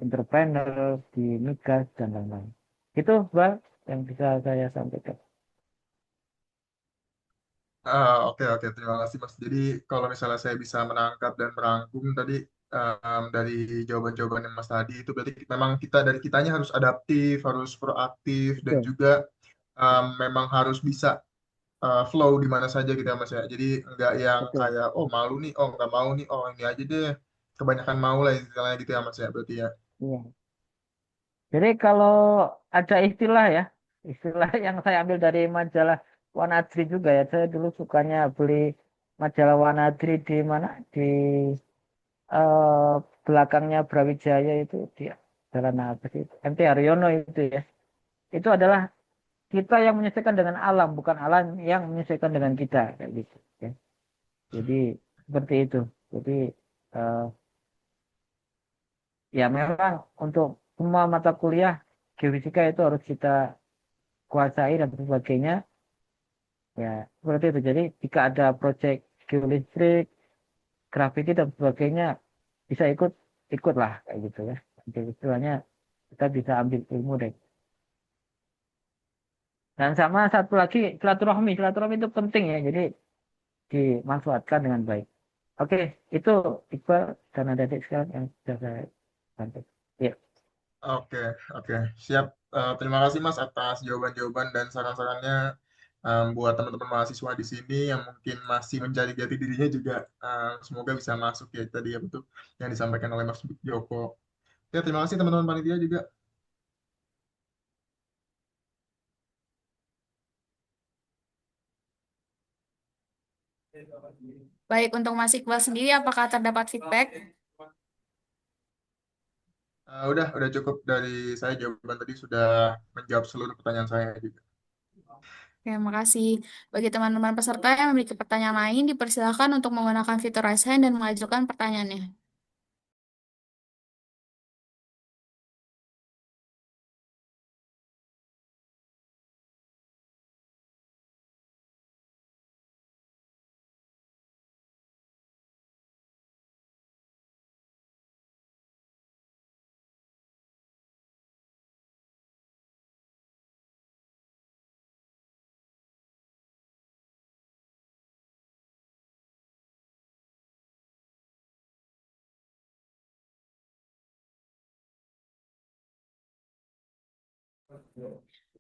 entrepreneur, di migas dan lain-lain. Itu Bang yang bisa saya sampaikan. Oke, oke, terima kasih Mas. Jadi kalau misalnya saya bisa menangkap dan merangkum tadi dari jawaban-jawaban yang Mas tadi, itu berarti memang kita dari kitanya harus adaptif, harus proaktif, dan Betul, juga memang harus bisa flow di mana saja gitu ya Mas ya. Jadi enggak yang betul. kayak oh malu nih, oh nggak mau nih, oh ini aja deh. Kebanyakan mau lah istilahnya gitu ya Mas ya berarti ya. Iya. Jadi kalau ada istilah ya, istilah yang saya ambil dari majalah Wanadri juga ya. Saya dulu sukanya beli majalah Wanadri di mana? Di eh, belakangnya Brawijaya itu, di jalan apa sih? MT Haryono itu ya. Itu adalah kita yang menyesuaikan dengan alam, bukan alam yang menyesuaikan dengan kita kayak gitu. Ya. Jadi seperti itu. Jadi eh, ya memang untuk semua mata kuliah geofisika itu harus kita kuasai dan sebagainya. Ya, seperti itu. Jadi jika ada proyek geolistrik, grafiti dan sebagainya, bisa ikutlah kayak gitu ya. Jadi istilahnya kita bisa ambil ilmu deh. Dan sama satu lagi, silaturahmi. Silaturahmi itu penting ya. Jadi dimanfaatkan dengan baik. Oke, itu Iqbal dan adik sekarang yang sudah saya sampaikan. Ya, Oke, oke, siap. Terima kasih Mas atas jawaban-jawaban dan saran-sarannya. Buat teman-teman mahasiswa di sini yang mungkin masih mencari jati dirinya juga, semoga bisa masuk ya tadi ya betul yang disampaikan oleh Mas Joko. Ya, terima kasih teman-teman panitia juga. Baik, untuk Mas Iqbal sendiri, apakah terdapat feedback? Udah cukup dari saya, jawaban tadi sudah menjawab seluruh pertanyaan saya juga. Terima kasih. Bagi teman-teman peserta yang memiliki pertanyaan lain, dipersilakan untuk menggunakan fitur raise hand dan mengajukan pertanyaannya.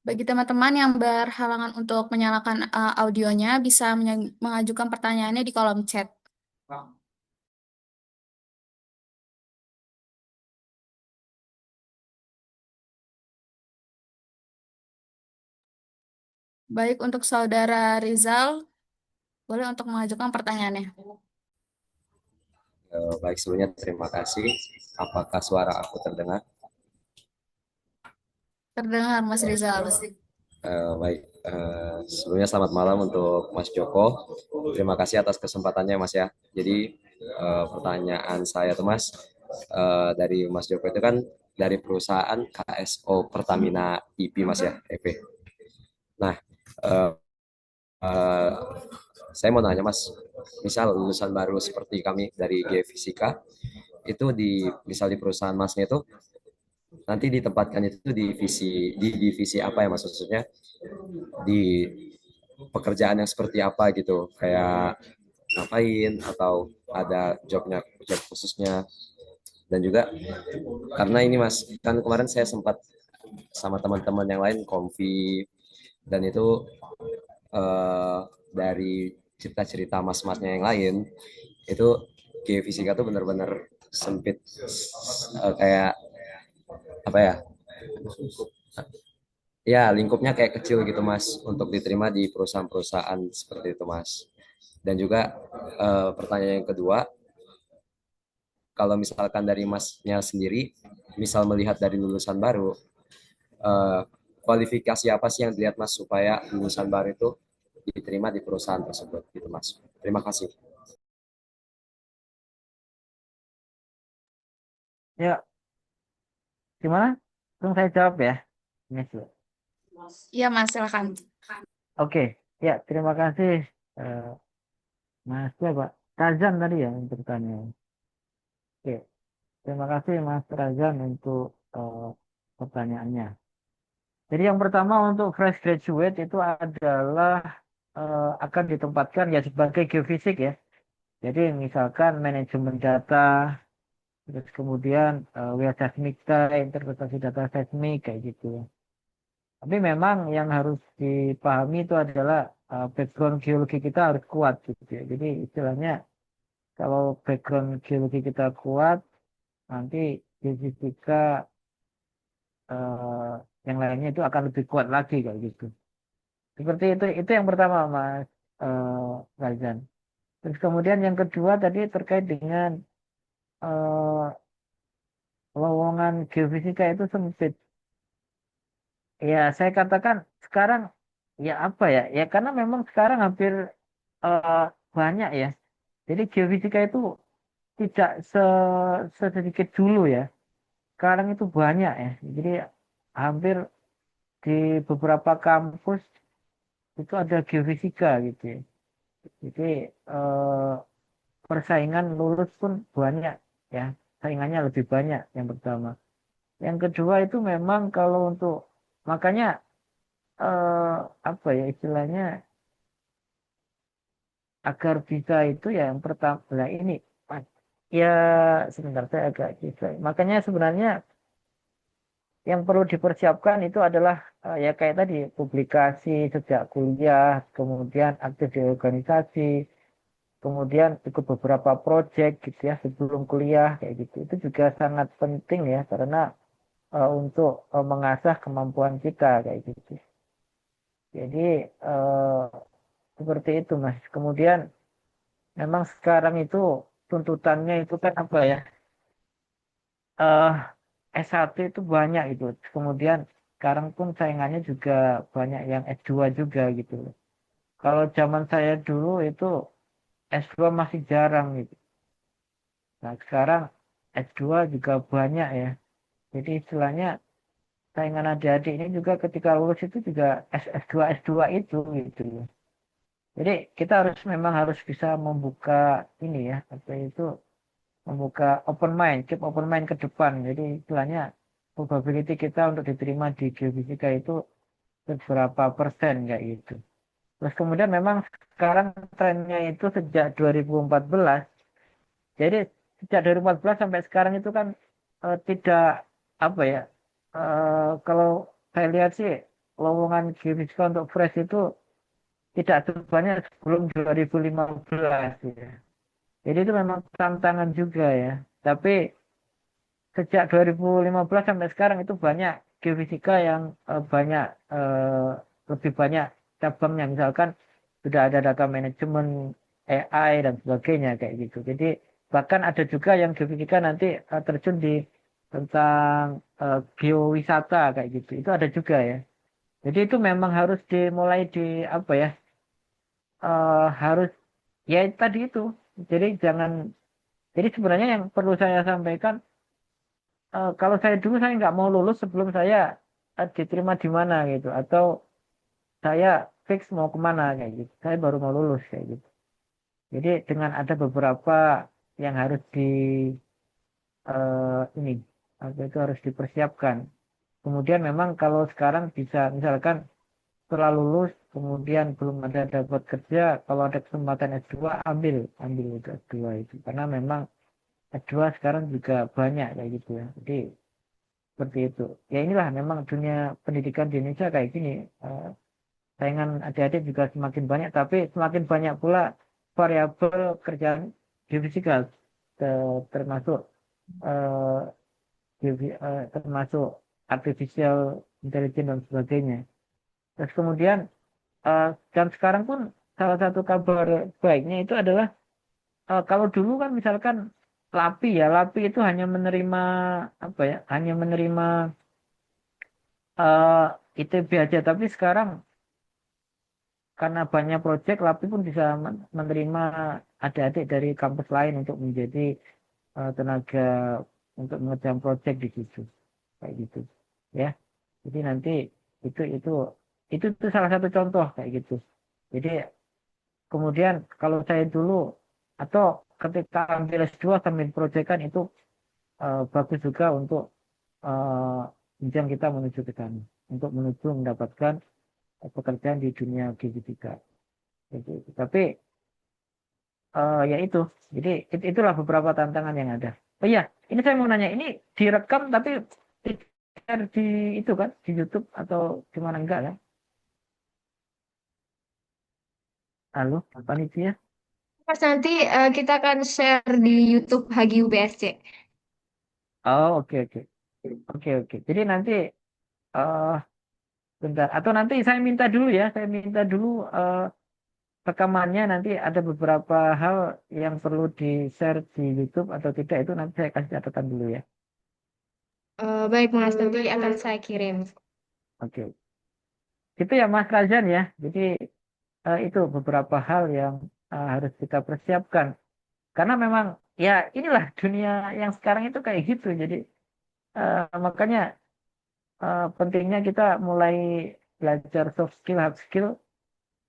Bagi teman-teman yang berhalangan untuk menyalakan audionya, bisa mengajukan pertanyaannya di kolom chat. Baik, untuk Saudara Rizal, boleh untuk mengajukan pertanyaannya. Baik, sebelumnya terima kasih. Apakah suara aku terdengar? Terdengar, Mas Rizal. Baik, sebelumnya selamat malam untuk Mas Joko. Terima kasih atas kesempatannya, Mas ya. Jadi pertanyaan saya tuh Mas, dari Mas Joko itu kan dari perusahaan KSO Pertamina IP Mas ya, EP. Nah, eh, eh, saya mau nanya Mas, misal lulusan baru seperti kami dari Geofisika, itu misal di perusahaan Masnya itu nanti ditempatkan itu di divisi apa ya Mas, maksudnya di pekerjaan yang seperti apa gitu, kayak ngapain atau ada job khususnya. Dan juga karena ini Mas, kan kemarin saya sempat sama teman-teman yang lain konfi, dan itu eh, dari cerita-cerita mas-masnya yang lain itu geofisika tuh benar-benar sempit, kayak apa ya, ya lingkupnya kayak kecil gitu Mas untuk diterima di perusahaan-perusahaan seperti itu Mas. Dan juga pertanyaan yang kedua, kalau misalkan dari Masnya sendiri, misal melihat dari lulusan baru, eh, kualifikasi apa sih yang dilihat Mas supaya lulusan baru itu diterima di perusahaan tersebut gitu Mas. Terima kasih. Ya, gimana? Langsung saya jawab ya. Yes, Bu. Iya, Mas, silakan. Oke, ya terima kasih Mas ya, Pak Razan tadi ya untuk bertanya. Oke, terima kasih Mas Razan untuk pertanyaannya. Jadi yang pertama untuk fresh graduate itu adalah akan ditempatkan ya sebagai geofisik ya. Jadi misalkan manajemen data, terus kemudian wilayah seismika, interpretasi data seismik kayak gitu ya. Tapi memang yang harus dipahami itu adalah background geologi kita harus kuat gitu ya. Jadi istilahnya kalau background geologi kita kuat, nanti geofisika eh, yang lainnya itu akan lebih kuat lagi kayak gitu. Seperti itu yang pertama Mas Razan. Terus kemudian yang kedua tadi terkait dengan eh, lowongan geofisika itu sempit. Ya saya katakan sekarang ya apa ya? Ya karena memang sekarang hampir eh, banyak ya. Jadi geofisika itu tidak sedikit dulu ya. Sekarang itu banyak ya. Jadi hampir di beberapa kampus itu ada geofisika gitu ya. Jadi eh, persaingan lulus pun banyak ya. Saingannya lebih banyak yang pertama. Yang kedua itu memang kalau untuk makanya eh, apa ya istilahnya agar bisa itu ya yang pertama nah ini ya sebentar saya agak gitu. Makanya sebenarnya yang perlu dipersiapkan itu adalah ya kayak tadi publikasi sejak kuliah, kemudian aktif di organisasi, kemudian ikut beberapa proyek gitu ya sebelum kuliah kayak gitu. Itu juga sangat penting ya karena untuk mengasah kemampuan kita kayak gitu. Jadi seperti itu Mas. Kemudian memang sekarang itu tuntutannya itu kan apa ya? eh S1 itu banyak itu. Kemudian sekarang pun saingannya juga banyak yang S2 juga gitu. Kalau zaman saya dulu itu S2 masih jarang gitu. Nah, sekarang S2 juga banyak ya. Jadi istilahnya saingan adik-adik ini juga ketika lulus itu juga S2 S2 itu gitu. Jadi kita harus memang harus bisa membuka ini ya, apa itu membuka open mind, keep open mind ke depan. Jadi istilahnya probability kita untuk diterima di geofisika itu beberapa persen kayak gitu. Terus kemudian memang sekarang trennya itu sejak 2014. Jadi sejak 2014 sampai sekarang itu kan tidak apa ya, kalau saya lihat sih lowongan geofisika untuk fresh itu tidak sebanyak sebelum 2015 ya. Jadi itu memang tantangan juga ya. Tapi sejak 2015 sampai sekarang itu banyak geofisika yang banyak eh, lebih banyak cabangnya. Misalkan sudah ada data manajemen, AI dan sebagainya kayak gitu. Jadi bahkan ada juga yang geofisika nanti terjun di tentang geowisata kayak gitu. Itu ada juga ya. Jadi itu memang harus dimulai di apa ya? Harus ya tadi itu. Jadi jangan. Jadi sebenarnya yang perlu saya sampaikan, kalau saya dulu saya nggak mau lulus sebelum saya diterima di mana gitu, atau saya fix mau kemana kayak gitu. Saya baru mau lulus kayak gitu. Jadi dengan ada beberapa yang harus di ini apa itu harus dipersiapkan. Kemudian memang kalau sekarang bisa misalkan setelah lulus kemudian belum ada dapat kerja, kalau ada kesempatan S2 ambil itu S2 itu karena memang S2 sekarang juga banyak kayak gitu ya. Jadi seperti itu. Ya inilah memang dunia pendidikan di Indonesia kayak gini. Eh, Saingan adik-adik juga semakin banyak, tapi semakin banyak pula variabel kerjaan geofisika, termasuk eh, termasuk artificial intelligence dan sebagainya. Terus kemudian dan sekarang pun salah satu kabar baiknya itu adalah kalau dulu kan misalkan LAPI itu hanya menerima apa ya, hanya menerima eh, ITB aja, tapi sekarang karena banyak proyek LAPI pun bisa menerima adik-adik dari kampus lain untuk menjadi tenaga untuk mengerjakan proyek di situ kayak gitu ya. Jadi nanti itu itu itu salah satu contoh kayak gitu. Jadi kemudian kalau saya dulu atau ketika ambil S2 sambil proyekan itu bagus juga untuk jenjang kita menuju ke sana, untuk menuju mendapatkan pekerjaan di dunia geofisika. Gitu. Tapi ya itu, jadi itulah beberapa tantangan yang ada. Oh iya, ini saya mau nanya, ini direkam tapi di itu kan di YouTube atau di mana enggak kan? Halo, panitia? Mas, nanti kita akan share di YouTube Hagi UBSC. Oh, oke. Jadi nanti eh bentar, atau nanti saya minta dulu ya, saya minta dulu rekamannya, nanti ada beberapa hal yang perlu di-share di YouTube atau tidak, itu nanti saya kasih catatan dulu ya. Baik, Mas, nanti akan saya kirim. Oke. Itu ya Mas Razan ya. Jadi itu beberapa hal yang harus kita persiapkan. Karena memang ya inilah dunia yang sekarang itu kayak gitu. Jadi makanya pentingnya kita mulai belajar soft skill, hard skill,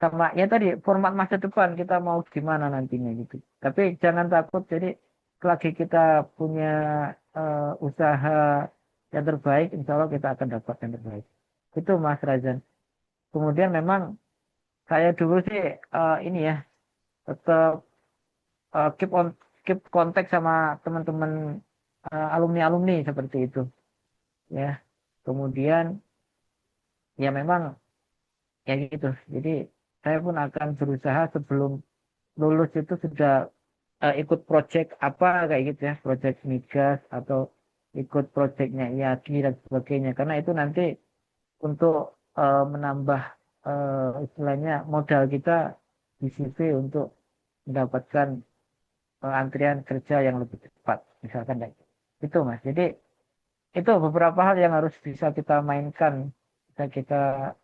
sama ya tadi format masa depan kita mau gimana nantinya gitu. Tapi jangan takut. Jadi selagi kita punya usaha yang terbaik, insya Allah kita akan dapat yang terbaik. Itu Mas Razan. Kemudian memang saya dulu sih ini ya tetap keep on keep kontak sama teman-teman alumni-alumni seperti itu ya. Kemudian ya memang ya gitu. Jadi saya pun akan berusaha sebelum lulus itu sudah ikut project apa kayak gitu ya, project migas atau ikut projectnya IADI dan sebagainya. Karena itu nanti untuk menambah istilahnya modal kita di CV untuk mendapatkan antrian kerja yang lebih cepat, misalkan kayak gitu. Itu Mas. Jadi itu beberapa hal yang harus bisa kita mainkan, bisa kita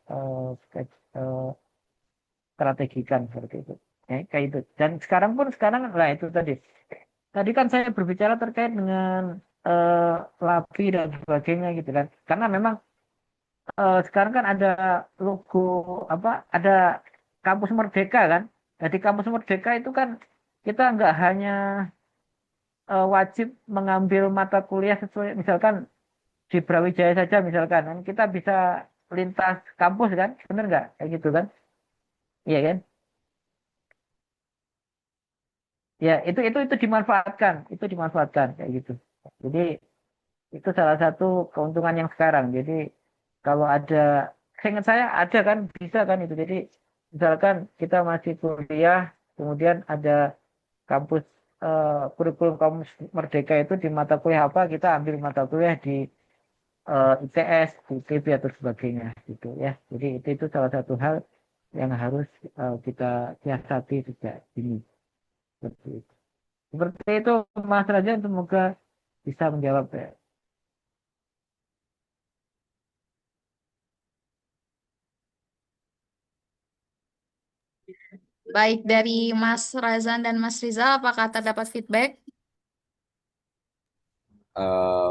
eh, eh, strategikan seperti itu. Ya, kayak itu. Dan sekarang lah itu tadi. Tadi kan saya berbicara terkait dengan eh, LAPI dan sebagainya gitu kan. Karena memang sekarang kan ada logo apa? Ada kampus Merdeka kan. Jadi kampus Merdeka itu kan kita nggak hanya wajib mengambil mata kuliah sesuai misalkan di Brawijaya saja misalkan kan kita bisa lintas kampus kan, bener nggak? Kayak gitu kan? Iya kan? Ya, itu dimanfaatkan kayak gitu. Jadi itu salah satu keuntungan yang sekarang. Jadi kalau ada, seingat saya ada kan, bisa kan itu. Jadi misalkan kita masih kuliah, kemudian ada kampus kurikulum kampus Merdeka itu di mata kuliah apa, kita ambil mata kuliah di ITS, di ITB atau sebagainya gitu ya. Jadi itu salah satu hal yang harus kita siasati sejak dini. Seperti itu. Seperti itu Mas Raja, semoga bisa menjawab ya. Baik dari Mas Razan dan Mas Rizal, apakah terdapat feedback?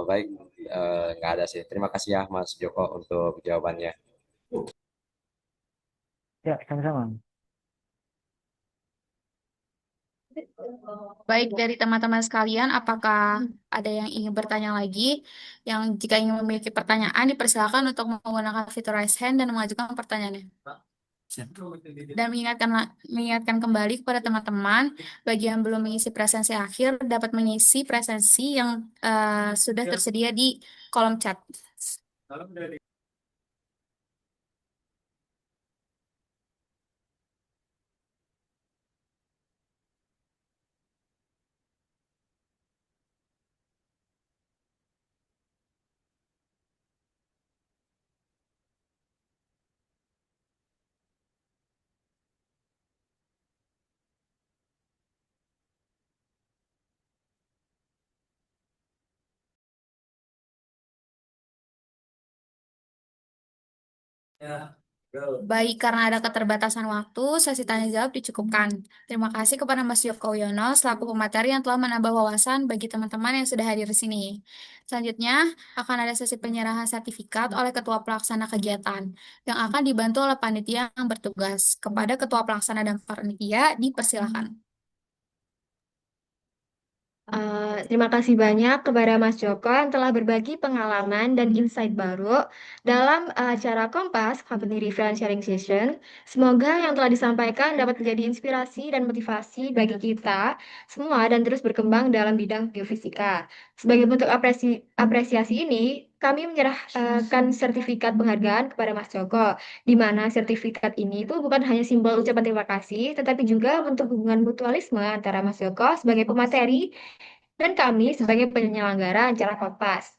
Baik, nggak ada sih. Terima kasih ya Mas Joko untuk jawabannya. Ya, sama-sama. Baik dari teman-teman sekalian, apakah ada yang ingin bertanya lagi? Yang jika ingin memiliki pertanyaan, dipersilakan untuk menggunakan fitur raise hand dan mengajukan pertanyaannya. Dan mengingatkan kembali kepada teman-teman, bagi yang belum mengisi presensi akhir, dapat mengisi presensi yang sudah tersedia di kolom chat. Baik, karena ada keterbatasan waktu, sesi tanya jawab dicukupkan. Terima kasih kepada Mas Yoko Wiono selaku pemateri yang telah menambah wawasan bagi teman-teman yang sudah hadir di sini. Selanjutnya, akan ada sesi penyerahan sertifikat oleh Ketua Pelaksana Kegiatan yang akan dibantu oleh panitia yang bertugas. Kepada Ketua Pelaksana dan panitia, dipersilakan. Terima kasih banyak kepada Mas Joko yang telah berbagi pengalaman dan insight baru dalam acara Kompas Company Reference Sharing Session. Semoga yang telah disampaikan dapat menjadi inspirasi dan motivasi bagi kita semua dan terus berkembang dalam bidang geofisika. Sebagai bentuk apresiasi ini, kami menyerahkan sertifikat penghargaan kepada Mas Joko, di mana sertifikat ini itu bukan hanya simbol ucapan terima kasih, tetapi juga bentuk hubungan mutualisme antara Mas Joko sebagai pemateri dan kami sebagai penyelenggara acara Kompas,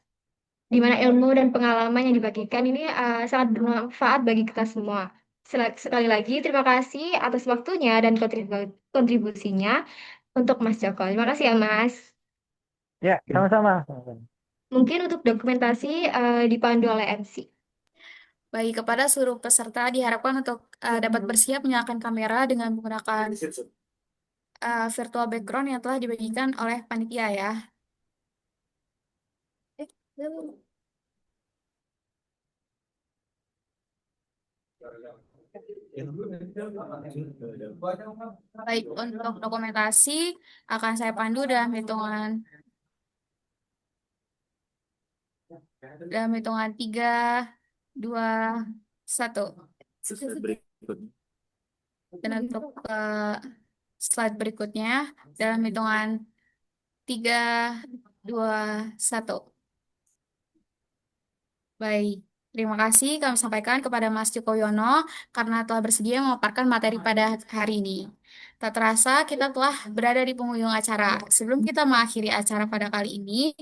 di mana ilmu dan pengalaman yang dibagikan ini sangat bermanfaat bagi kita semua. Sekali lagi, terima kasih atas waktunya dan kontribusinya untuk Mas Joko. Terima kasih ya, Mas. Ya, sama-sama. Sama-sama. Mungkin untuk dokumentasi dipandu oleh MC. Baik, kepada seluruh peserta diharapkan untuk dapat bersiap menyalakan kamera dengan menggunakan virtual background yang telah dibagikan oleh panitia ya. Baik, untuk dokumentasi akan saya pandu dalam hitungan 3, 2, 1. Dan untuk slide berikutnya dalam hitungan 3, 2, 1. Baik, terima kasih kami sampaikan kepada Mas Joko Yono karena telah bersedia memaparkan materi pada hari ini. Tak terasa kita telah berada di penghujung acara. Sebelum kita mengakhiri acara pada kali ini,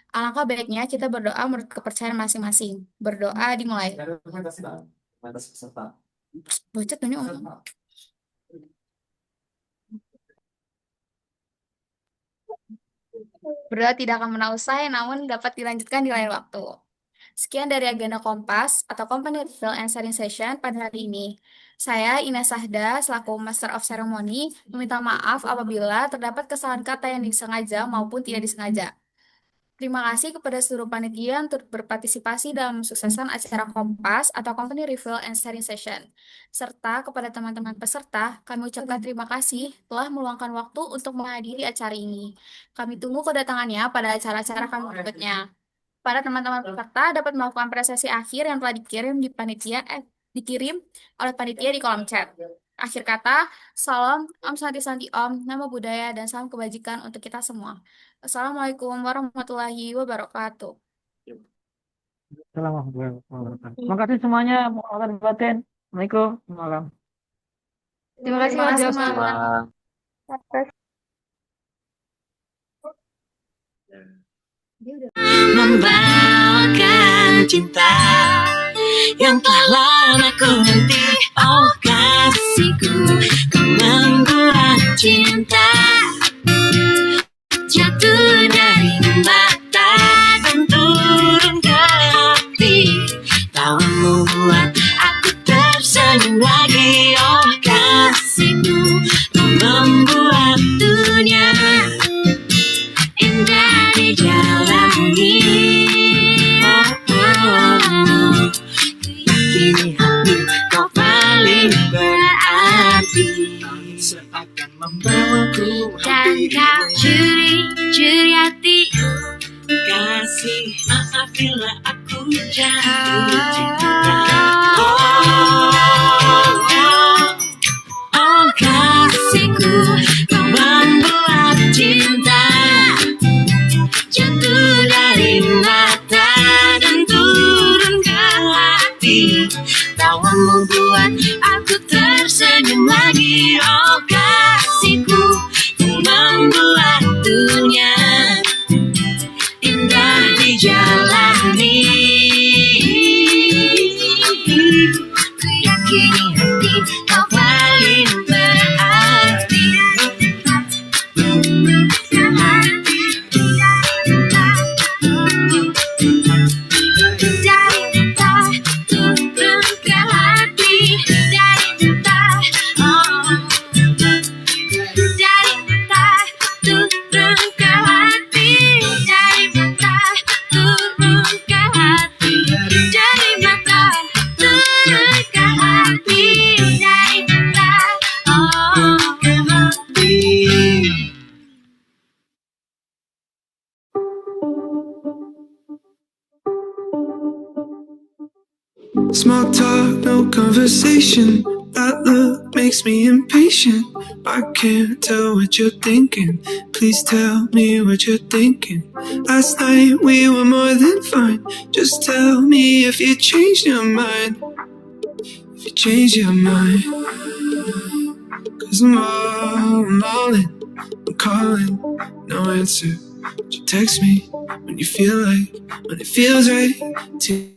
alangkah baiknya kita berdoa menurut kepercayaan masing-masing. Berdoa dimulai. Bocet ini Om. Berdoa tidak akan pernah usai, namun dapat dilanjutkan di lain waktu. Sekian dari agenda Kompas atau Company Refill and Sharing Session pada hari ini. Saya, Ines Sahda, selaku Master of Ceremony, meminta maaf apabila terdapat kesalahan kata yang disengaja maupun tidak disengaja. Terima kasih kepada seluruh panitia yang turut berpartisipasi dalam suksesan acara Kompas atau Company Refill and Sharing Session. Serta kepada teman-teman peserta, kami ucapkan terima kasih telah meluangkan waktu untuk menghadiri acara ini. Kami tunggu kedatangannya pada acara-acara kami berikutnya. Para teman-teman peserta dapat melakukan presesi akhir yang telah dikirim oleh panitia di kolom chat. Akhir kata, salam, Om Santi Santi Om, nama budaya dan salam kebajikan untuk kita semua. Assalamualaikum warahmatullahi wabarakatuh. Assalamualaikum warahmatullahi wabarakatuh. Terima kasih semuanya. Mohon batin. Assalamualaikum. Malam. Terima kasih Terima Mas kasih, Joko. Mas. Membawakan cinta yang telah lama ku nanti. Oh kasihku, kau membuat cinta jatuh dari mata dan turun ke hati. Tahu membuat aku tersenyum lagi. Oh kasihku, kau membuat dunia indah dijalani. Oh, oh, oh. Kini hati kau paling berarti. Seakan membawaku dan kau curi hati. Kasih maaf bila aku jatuh cinta. Oh kasihku, kau membuat cinta jatuh dari mata dan turun ke hati. Tawamu buat aku tersenyum lagi. Oh kasihku, kau membuat dunia indah dijalani. Ku yakini hati kau paling berarti. Small talk, no conversation. That look makes me impatient. I can't tell what you're thinking. Please tell me what you're thinking. Last night we were more than fine. Just tell me if you changed your mind. If you changed your mind. Cause I'm all in. I'm calling, no answer. You text me when you feel like, when it feels right to